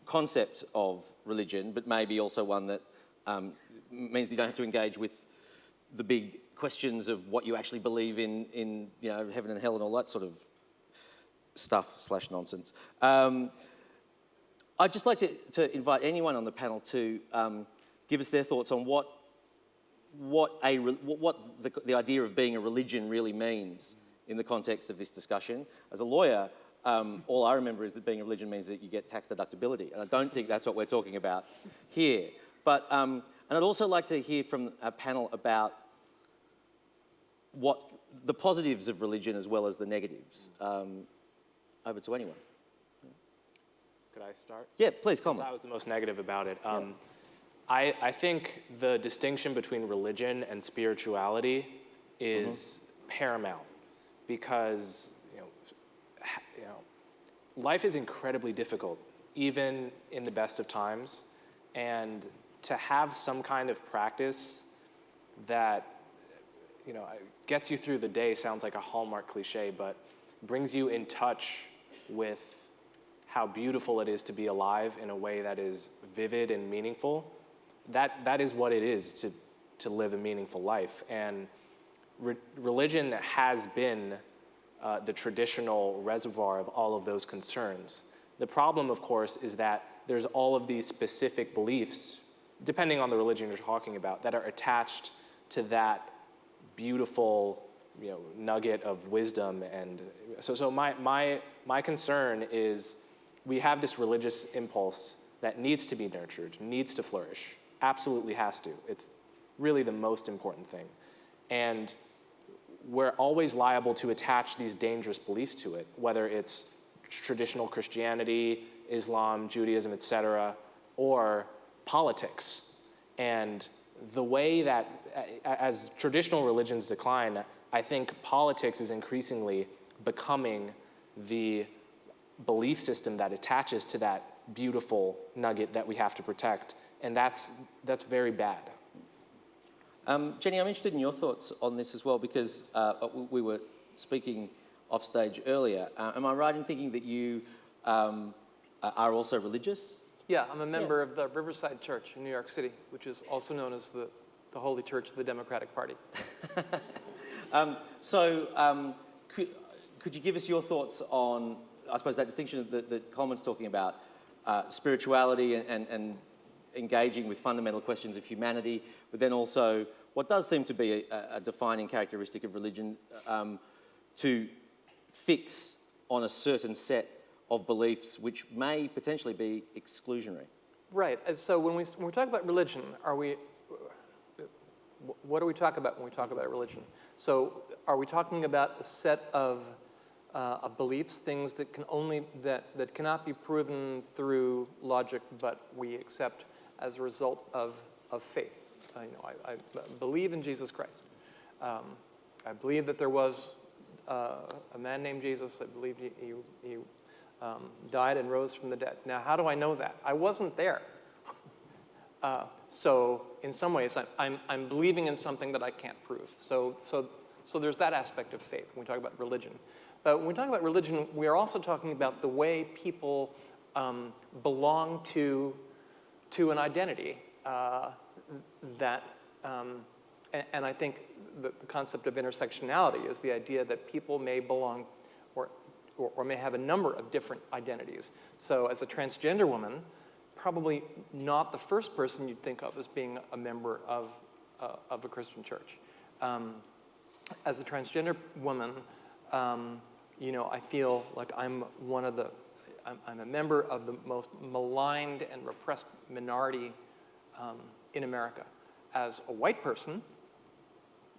[SPEAKER 1] concept of religion, but maybe also one that means you don't have to engage with the big questions of what you actually believe in heaven and hell and all that sort of stuff/nonsense. I'd just like to invite anyone on the panel to give us their thoughts on what the idea of being a religion really means in the context of this discussion. As a lawyer, all I remember is that being a religion means that you get tax deductibility, and I don't think that's what we're talking about here. But and I'd also like to hear from a panel about what the positives of religion as well as the negatives. Over to anyone.
[SPEAKER 3] Could I start?
[SPEAKER 1] Yeah, please, Coleman.
[SPEAKER 3] Since I was the most negative about it. I think the distinction between religion and spirituality is paramount, because life is incredibly difficult, even in the best of times, and to have some kind of practice that gets you through the day sounds like a Hallmark cliche, but brings you in touch with how beautiful it is to be alive in a way that is vivid and meaningful. That is what it is to live a meaningful life. And religion has been the traditional reservoir of all of those concerns. The problem, of course, is that there's all of these specific beliefs, depending on the religion you're talking about, that are attached to that beautiful nugget of wisdom. And so my concern is we have this religious impulse that needs to be nurtured, needs to flourish, absolutely has to. It's really the most important thing. And we're always liable to attach these dangerous beliefs to it, whether it's traditional Christianity, Islam, Judaism, etc., or politics. And the way that, as traditional religions decline, I think politics is increasingly becoming the belief system that attaches to that beautiful nugget that we have to protect, and that's very bad.
[SPEAKER 1] Jenny, I'm interested in your thoughts on this as well, because we were speaking off stage earlier. Am I right in thinking that you are also religious?
[SPEAKER 5] Yeah, I'm a member of the Riverside Church in New York City, which is also known as the Holy Church of the Democratic Party.
[SPEAKER 1] Could you give us your thoughts on, I suppose, that distinction that Coleman's talking about, spirituality and engaging with fundamental questions of humanity, but then also what does seem to be a defining characteristic of religion, to fix on a certain set of beliefs which may potentially be exclusionary.
[SPEAKER 5] Right. And so when we talk about religion, what do we talk about when we talk about religion? So are we talking about a set of beliefs, things that that cannot be proven through logic, but we accept as a result of faith? I believe in Jesus Christ. I believe that there was a man named Jesus. I believe he died and rose from the dead. Now, how do I know that? I wasn't there. So in some ways, I'm believing in something that I can't prove. So there's that aspect of faith when we talk about religion. But when we talk about religion, we are also talking about the way people belong to an identity that, and I think the concept of intersectionality is the idea that people may belong or may have a number of different identities. So as a transgender woman, probably not the first person you'd think of as being a member of a Christian church. As a transgender woman, I feel like I'm a member of the most maligned and repressed minority in America. As a white person,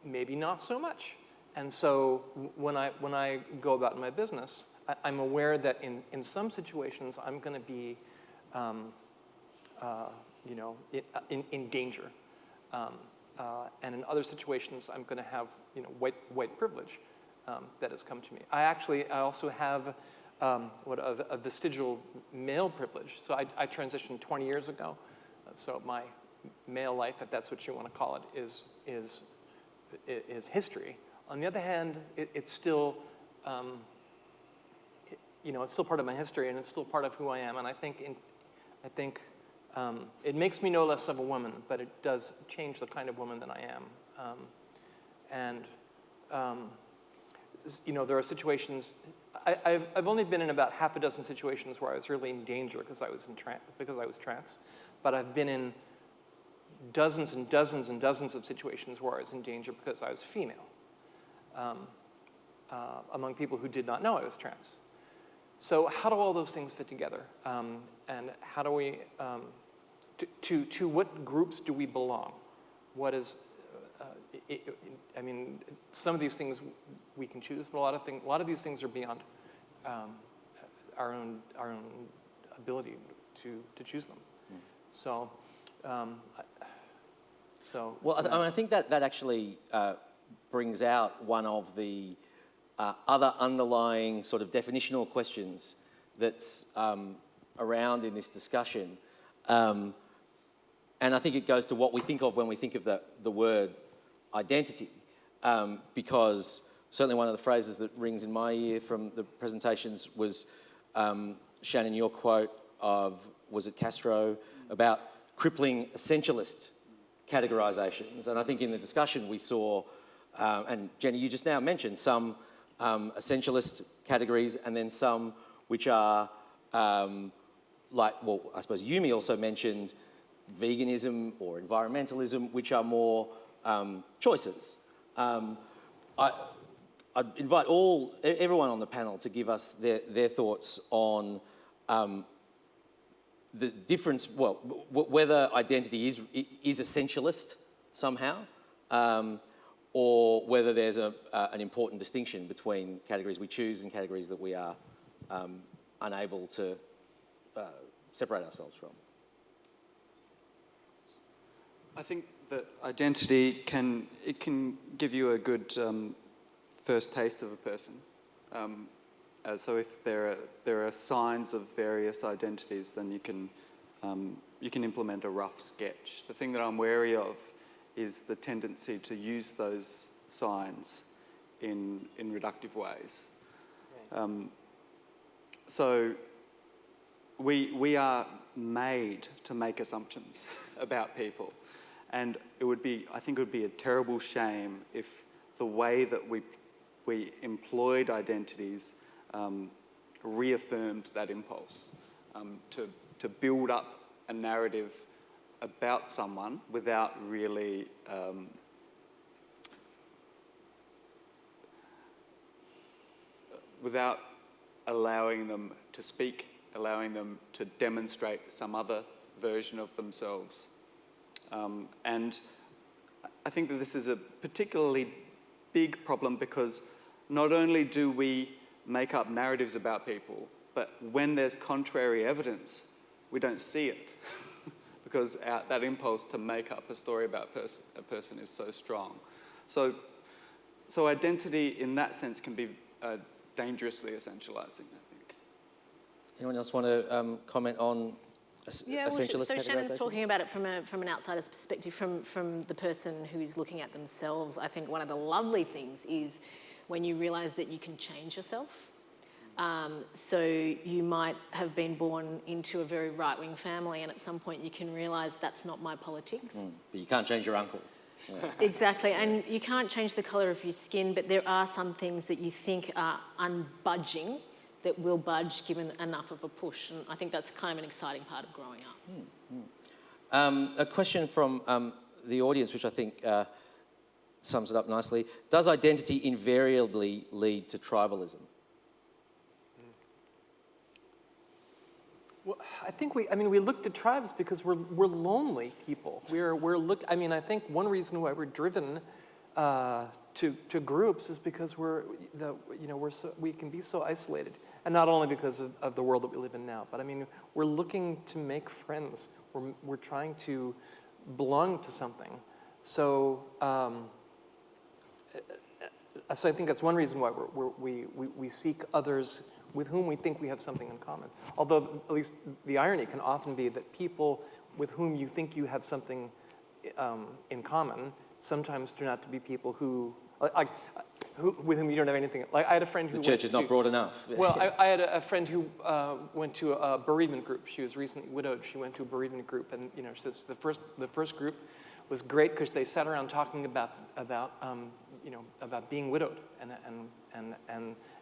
[SPEAKER 5] maybe not so much. And so when I go about my business, I'm aware that in some situations I'm going to be, in danger, and in other situations I'm going to have, white privilege that has come to me. I also have a vestigial male privilege. So I transitioned 20 years ago. So my male life, if that's what you want to call it, is history. On the other hand, it's still, it's still part of my history, and it's still part of who I am. And I think it makes me no less of a woman, but it does change the kind of woman that I am. There are situations. I've only been in about half a dozen situations where I was really in danger because I was trans, but I've been in dozens and dozens and dozens of situations where I was in danger because I was female, among people who did not know I was trans. So how do all those things fit together? And how do we, to what groups do we belong? What is, some of these things we can choose, but a lot of these things are beyond our own ability to choose them. So,
[SPEAKER 1] I think that actually brings out one of the other underlying sort of definitional questions that's around in this discussion. And I think it goes to what we think of when we think of the word identity, because certainly one of the phrases that rings in my ear from the presentations was, Shannon, your quote of, was it Castro, about crippling essentialist categorizations. And I think in the discussion we saw, and Jenny, you just now mentioned some essentialist categories and then some which are I suppose Yumi also mentioned veganism or environmentalism, which are more choices. I'd invite everyone on the panel to give us their thoughts on the difference, whether identity is essentialist somehow, or whether there's an important distinction between categories we choose and categories that we are unable to separate ourselves from.
[SPEAKER 4] I think that identity can give you a good first taste of a person. So if there are signs of various identities, then you can implement a rough sketch. The thing that I'm wary of is the tendency to use those signs in reductive ways. So we are made to make assumptions about people, and I think it would be a terrible shame if the way that we employed identities reaffirmed that impulse to build up a narrative about someone without really without allowing them to speak, allowing them to demonstrate some other version of themselves. And I think that this is a particularly big problem because not only do we make up narratives about people, but when there's contrary evidence, we don't see it because that impulse to make up a story about a person is so strong. So identity in that sense can be dangerously essentializing, I think.
[SPEAKER 1] Anyone else want to comment on essentialist
[SPEAKER 2] so Shannon's
[SPEAKER 1] categorization?
[SPEAKER 2] talking about it from an outsider's perspective, from the person who is looking at themselves. I think one of the lovely things is when you realise that you can change yourself. So you might have been born into a very right-wing family, and at some point you can realise that's not my politics.
[SPEAKER 1] But you can't change your uncle. Yeah.
[SPEAKER 2] Exactly, and you can't change the colour of your skin, but there are some things that you think are unbudging that will budge given enough of a push, and I think that's kind of an exciting part of growing up.
[SPEAKER 1] A question from the audience, which I think sums it up nicely. Does identity invariably lead to tribalism?
[SPEAKER 5] Well, I think we looked at tribes because we're lonely people. I think one reason why we're driven to groups is because we can be so isolated, and not only because of the world that we live in now, but I mean we're looking to make friends. We're trying to belong to something. So so I think that's one reason why we seek others with whom we think we have something in common. Although at least the irony can often be that people with whom you think you have something in common sometimes turn out to be people with whom you don't have anything. Like I had a friend who
[SPEAKER 1] the church is not broad enough.
[SPEAKER 5] Well, I had a friend who went to a bereavement group. She was recently widowed. She went to a bereavement group, and the first group was great because they sat around talking about being widowed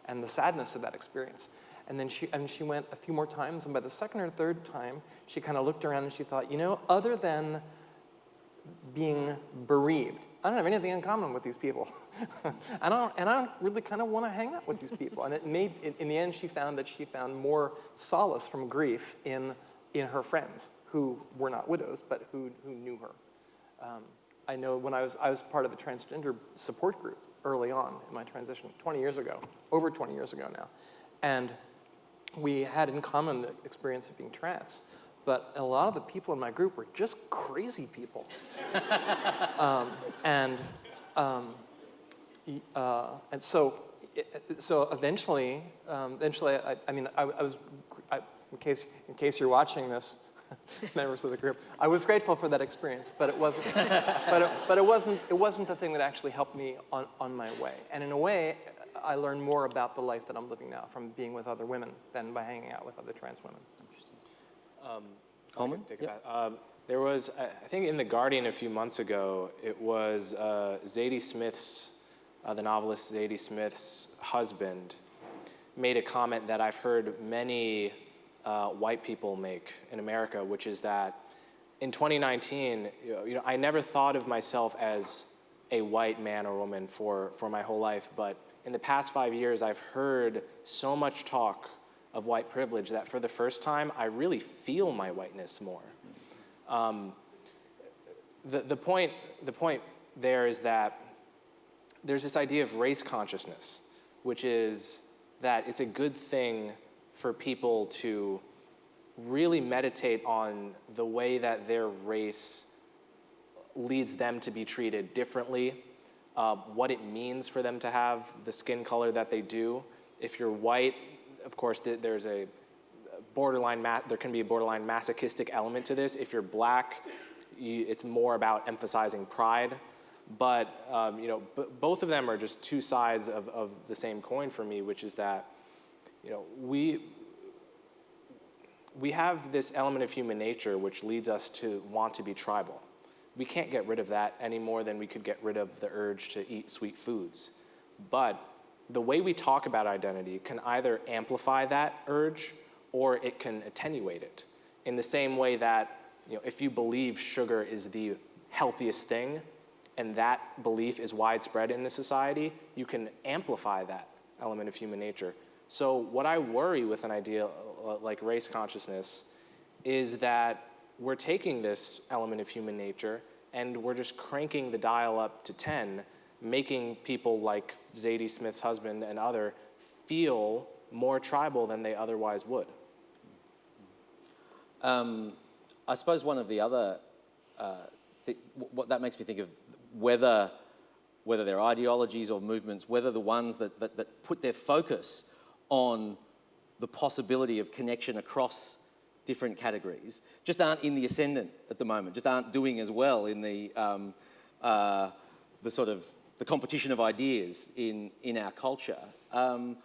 [SPEAKER 5] and the sadness of that experience. And then she went a few more times, and by the second or third time, she kind of looked around and she thought, other than being bereaved, I don't have anything in common with these people. I don't really kind of want to hang out with these people. And in the end, she found more solace from grief in her friends who were not widows, but who knew her. I know when I was part of the transgender support group early on in my transition, over 20 years ago now. And we had in common the experience of being trans. But a lot of the people in my group were just crazy people. And so eventually, in case you're watching this, members of the group, I was grateful for that experience, but it wasn't. It wasn't the thing that actually helped me on my way. And in a way, I learned more about the life that I'm living now from being with other women than by hanging out with other trans women.
[SPEAKER 1] Coleman?
[SPEAKER 3] There was, I think in The Guardian a few months ago, it was Zadie Smith's, the novelist Zadie Smith's husband, made a comment that I've heard many white people make in America, which is that in 2019, I never thought of myself as a white man or woman for my whole life, but in the past 5 years, I've heard so much talk of white privilege that for the first time, I really feel my whiteness more. The point there is that there's this idea of race consciousness, which is that it's a good thing for people to really meditate on the way that their race leads them to be treated differently, what it means for them to have the skin color that they do. If you're white, of course, there's a there can be a borderline masochistic element to this. If you're black, it's more about emphasizing pride. But both of them are just two sides of the same coin for me, which is that we have this element of human nature which leads us to want to be tribal. We can't get rid of that any more than we could get rid of the urge to eat sweet foods. But the way we talk about identity can either amplify that urge or it can attenuate it. In the same way that, if you believe sugar is the healthiest thing and that belief is widespread in the society, you can amplify that element of human nature. So what I worry with an idea like race consciousness is that we're taking this element of human nature and we're just cranking the dial up to 10, making people like Zadie Smith's husband and other feel more tribal than they otherwise would.
[SPEAKER 1] I suppose one of the other, what that makes me think of whether they're ideologies or movements, whether the ones that put their focus on the possibility of connection across different categories just aren't in the ascendant at the moment, just aren't doing as well in the sort of the competition of ideas in our culture. And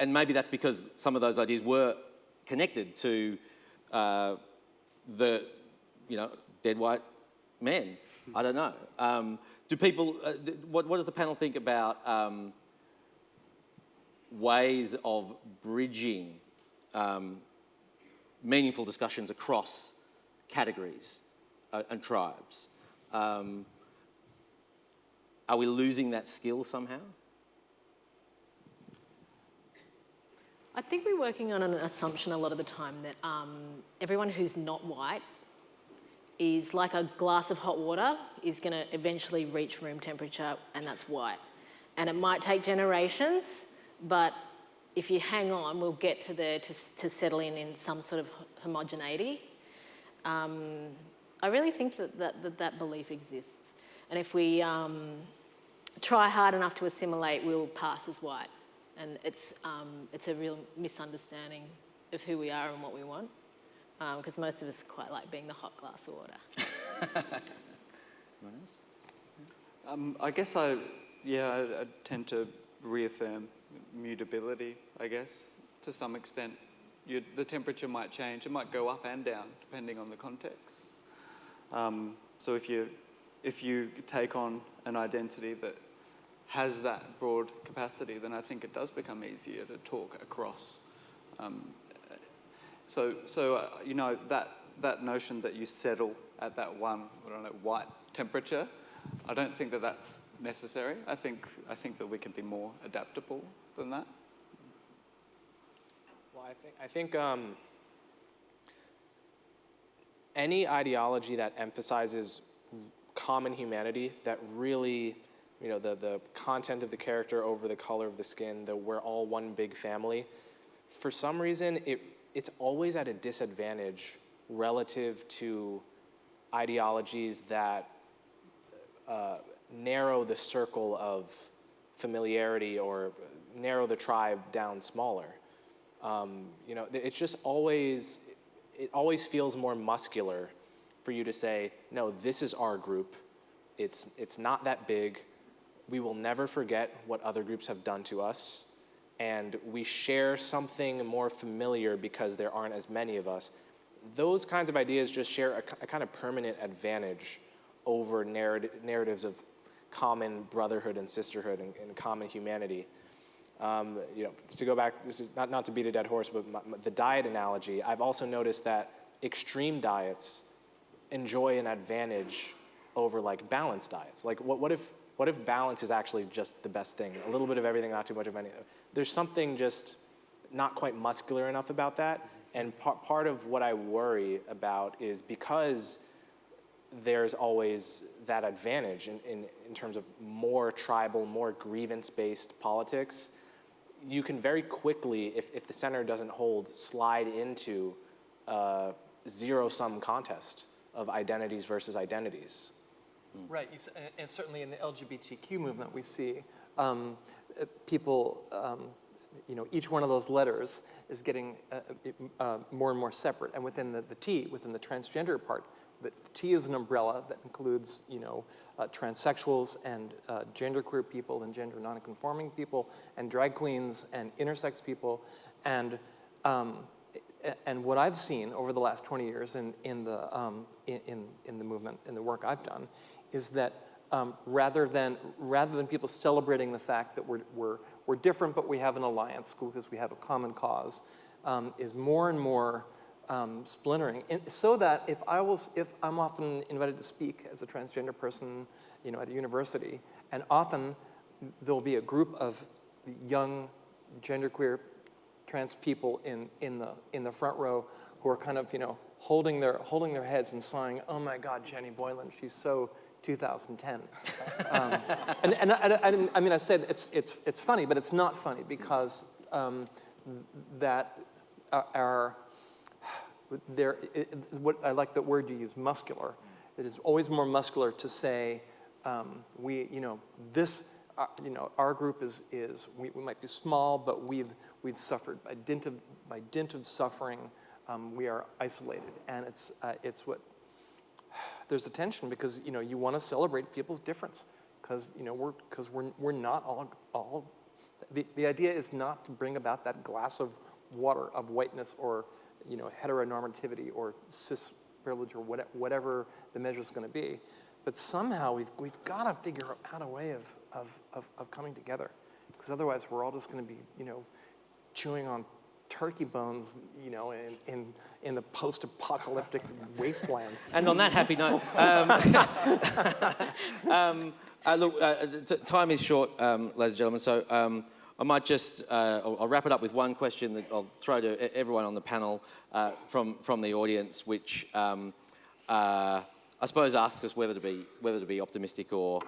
[SPEAKER 1] maybe that's because some of those ideas were connected to the, dead white men. I don't know. Do people? What does the panel think about ways of bridging meaningful discussions across categories and tribes? Are we losing that skill somehow?
[SPEAKER 2] I think we're working on an assumption a lot of the time that everyone who's not white is like a glass of hot water is going to eventually reach room temperature, and that's white. And it might take generations, but if you hang on, we'll get to there to settle in some sort of homogeneity. I really think that belief exists. And if we try hard enough to assimilate, we'll pass as white. And it's a real misunderstanding of who we are and what we want, because most of us quite like being the hot glass of water.
[SPEAKER 1] Anyone else?
[SPEAKER 4] I guess I tend to reaffirm mutability, I guess, to some extent. The temperature might change. It might go up and down, depending on the context. So if you take on an identity that has that broad capacity, then I think it does become easier to talk across. That notion that you settle at that white temperature, I don't think that that's necessary. I think that we can be more adaptable than that.
[SPEAKER 3] Well, I think any ideology that emphasizes common humanity, that really, the content of the character over the color of the skin, that we're all one big family, for some reason, it's always at a disadvantage relative to ideologies that narrow the circle of familiarity or narrow the tribe down smaller. It's just always feels more muscular for you to say, no, this is our group. It's not that big. We will never forget what other groups have done to us. And we share something more familiar because there aren't as many of us. Those kinds of ideas just share a kind of permanent advantage over narratives of common brotherhood and sisterhood and common humanity. To go back, not to beat a dead horse, but the diet analogy, I've also noticed that extreme diets enjoy an advantage over like balanced diets. Like what if balance is actually just the best thing? A little bit of everything, not too much of anything. There's something just not quite muscular enough about that. And part of what I worry about is because there's always that advantage in terms of more tribal, more grievance-based politics, you can very quickly, if the center doesn't hold, slide into a zero-sum contest of identities versus identities.
[SPEAKER 5] Right, and certainly in the LGBTQ movement, we see people, each one of those letters is getting more and more separate. And within the T, within the transgender part, the T is an umbrella that includes, transsexuals and genderqueer people and gender nonconforming people and drag queens and intersex people. And what I've seen over the last 20 years in the movement, in the work I've done, is that rather than people celebrating the fact that we're different but we have an alliance because we have a common cause, is more and more splintering. And so that if I'm often invited to speak as a transgender person, at a university, and often there'll be a group of young genderqueer trans people in the front row who are kind of, holding their heads and sighing, "Oh my God, Jenny Boylan, she's so 2010." I mean, I said it's funny, but it's not funny because what I like the word you use, muscular. It is always more muscular to say our group is we might be small, but we've suffered by dint of suffering. We are isolated, and it's what there's a tension because you want to celebrate people's difference because we're not all. The idea is not to bring about that glass of water of whiteness or heteronormativity or cis privilege or whatever the measure is going to be, but somehow we've got to figure out a way of coming together, because otherwise we're all just going to be chewing on turkey bones in the post-apocalyptic wasteland.
[SPEAKER 1] And on that happy note, look, time is short, ladies and gentlemen, so I might just, I'll wrap it up with one question that I'll throw to everyone on the panel from the audience, which I suppose asks us whether to be optimistic or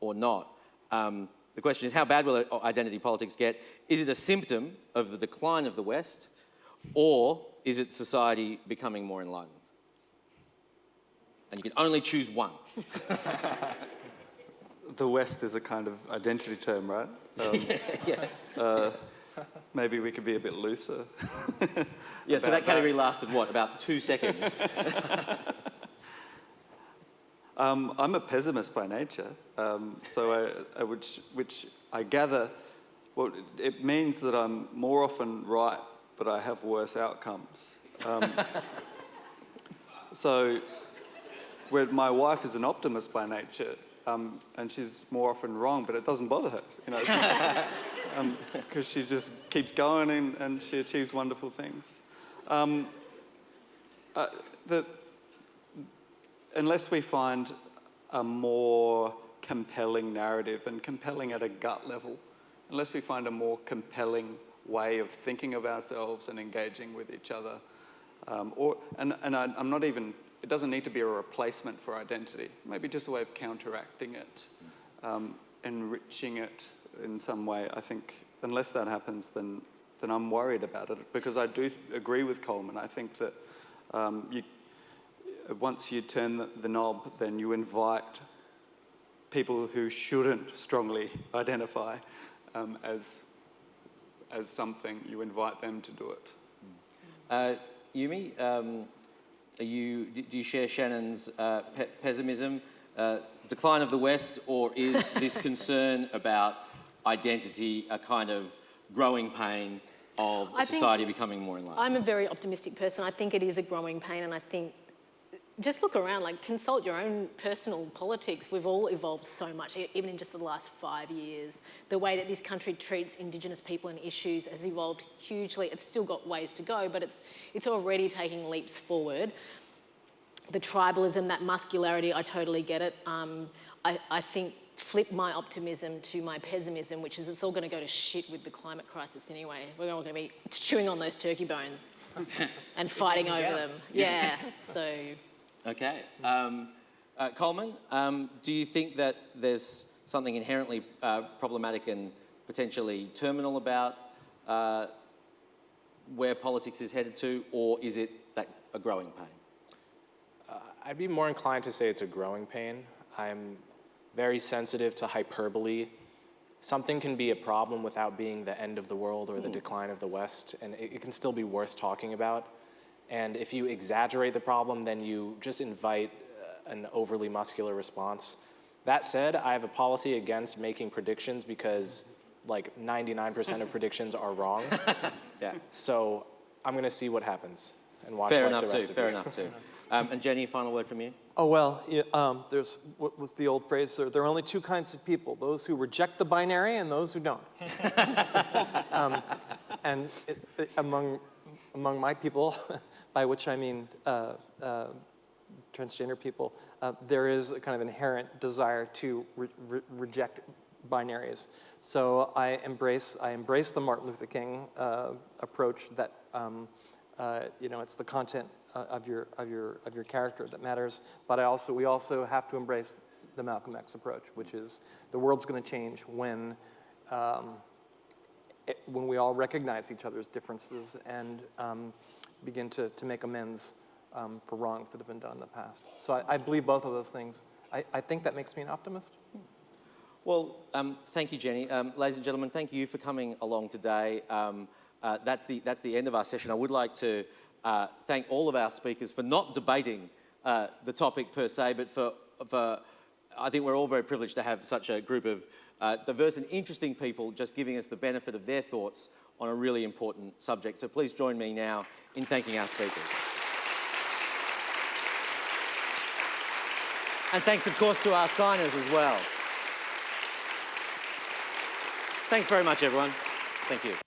[SPEAKER 1] not. The question is, how bad will identity politics get? Is it a symptom of the decline of the West, or is it society becoming more enlightened? And you can only choose one.
[SPEAKER 4] The West is a kind of identity term, right?
[SPEAKER 1] Yeah.
[SPEAKER 4] Maybe we could be a bit looser.
[SPEAKER 1] Yeah, so that category lasted, what, about 2 seconds?
[SPEAKER 4] I'm a pessimist by nature, which I gather, well, it means that I'm more often right, but I have worse outcomes. So, where my wife is an optimist by nature, and she's more often wrong, but it doesn't bother her, because she just keeps going and she achieves wonderful things. Unless we find a more compelling narrative, and compelling at a gut level, unless we find a more compelling way of thinking of ourselves and engaging with each other, I'm not even, it doesn't need to be a replacement for identity, maybe just a way of counteracting it, enriching it in some way. I think unless that happens, then I'm worried about it, because I do agree with Coleman. I think that once you turn the knob, then you invite people who shouldn't strongly identify as something. You invite them to do it.
[SPEAKER 1] Yumi, do you share Shannon's pessimism? Decline of the West, or is this concern about identity a kind of growing pain of society becoming more enlightened?
[SPEAKER 2] I'm a very optimistic person. I think it is a growing pain, and I think just look around, consult your own personal politics. We've all evolved so much, even in just the last 5 years. The way that this country treats Indigenous people and issues has evolved hugely. It's still got ways to go, but it's already taking leaps forward. The tribalism, that muscularity, I totally get it. I think flip my optimism to my pessimism, which is it's all going to go to shit with the climate crisis anyway. We're all going to be chewing on those turkey bones and fighting over them. Yeah, so...
[SPEAKER 1] Okay. Coleman, do you think that there's something inherently problematic and potentially terminal about where politics is headed to, or is it a growing pain?
[SPEAKER 3] I'd be more inclined to say it's a growing pain. I'm very sensitive to hyperbole. Something can be a problem without being the end of the world or the decline of the West, and it can still be worth talking about. And if you exaggerate the problem, then you just invite an overly muscular response. That said, I have a policy against making predictions because 99% of predictions are wrong.
[SPEAKER 1] Yeah.
[SPEAKER 3] So I'm going to see what happens and watch
[SPEAKER 1] Fair
[SPEAKER 3] the
[SPEAKER 1] enough
[SPEAKER 3] rest
[SPEAKER 1] too.
[SPEAKER 3] of
[SPEAKER 1] Fair
[SPEAKER 3] you.
[SPEAKER 1] enough too. And Jenny, final word from you.
[SPEAKER 5] Oh, well, there's, what was the old phrase? There are only two kinds of people, those who reject the binary and those who don't. And among my people, by which I mean transgender people, there is a kind of inherent desire to reject binaries. So I embrace the Martin Luther King approach that it's the content of your character that matters. But we also have to embrace the Malcolm X approach, which is the world's going to change when we all recognize each other's differences and begin to make amends for wrongs that have been done in the past. So I believe both of those things. I think that makes me an optimist.
[SPEAKER 1] Well, thank you, Jenny. Ladies and gentlemen, thank you for coming along today. That's the end of our session. I would like to thank all of our speakers for not debating the topic per se, but for I think we're all very privileged to have such a group of diverse and interesting people just giving us the benefit of their thoughts on a really important subject. So please join me now in thanking our speakers. And thanks, of course, to our signers as well. Thanks very much, everyone. Thank you.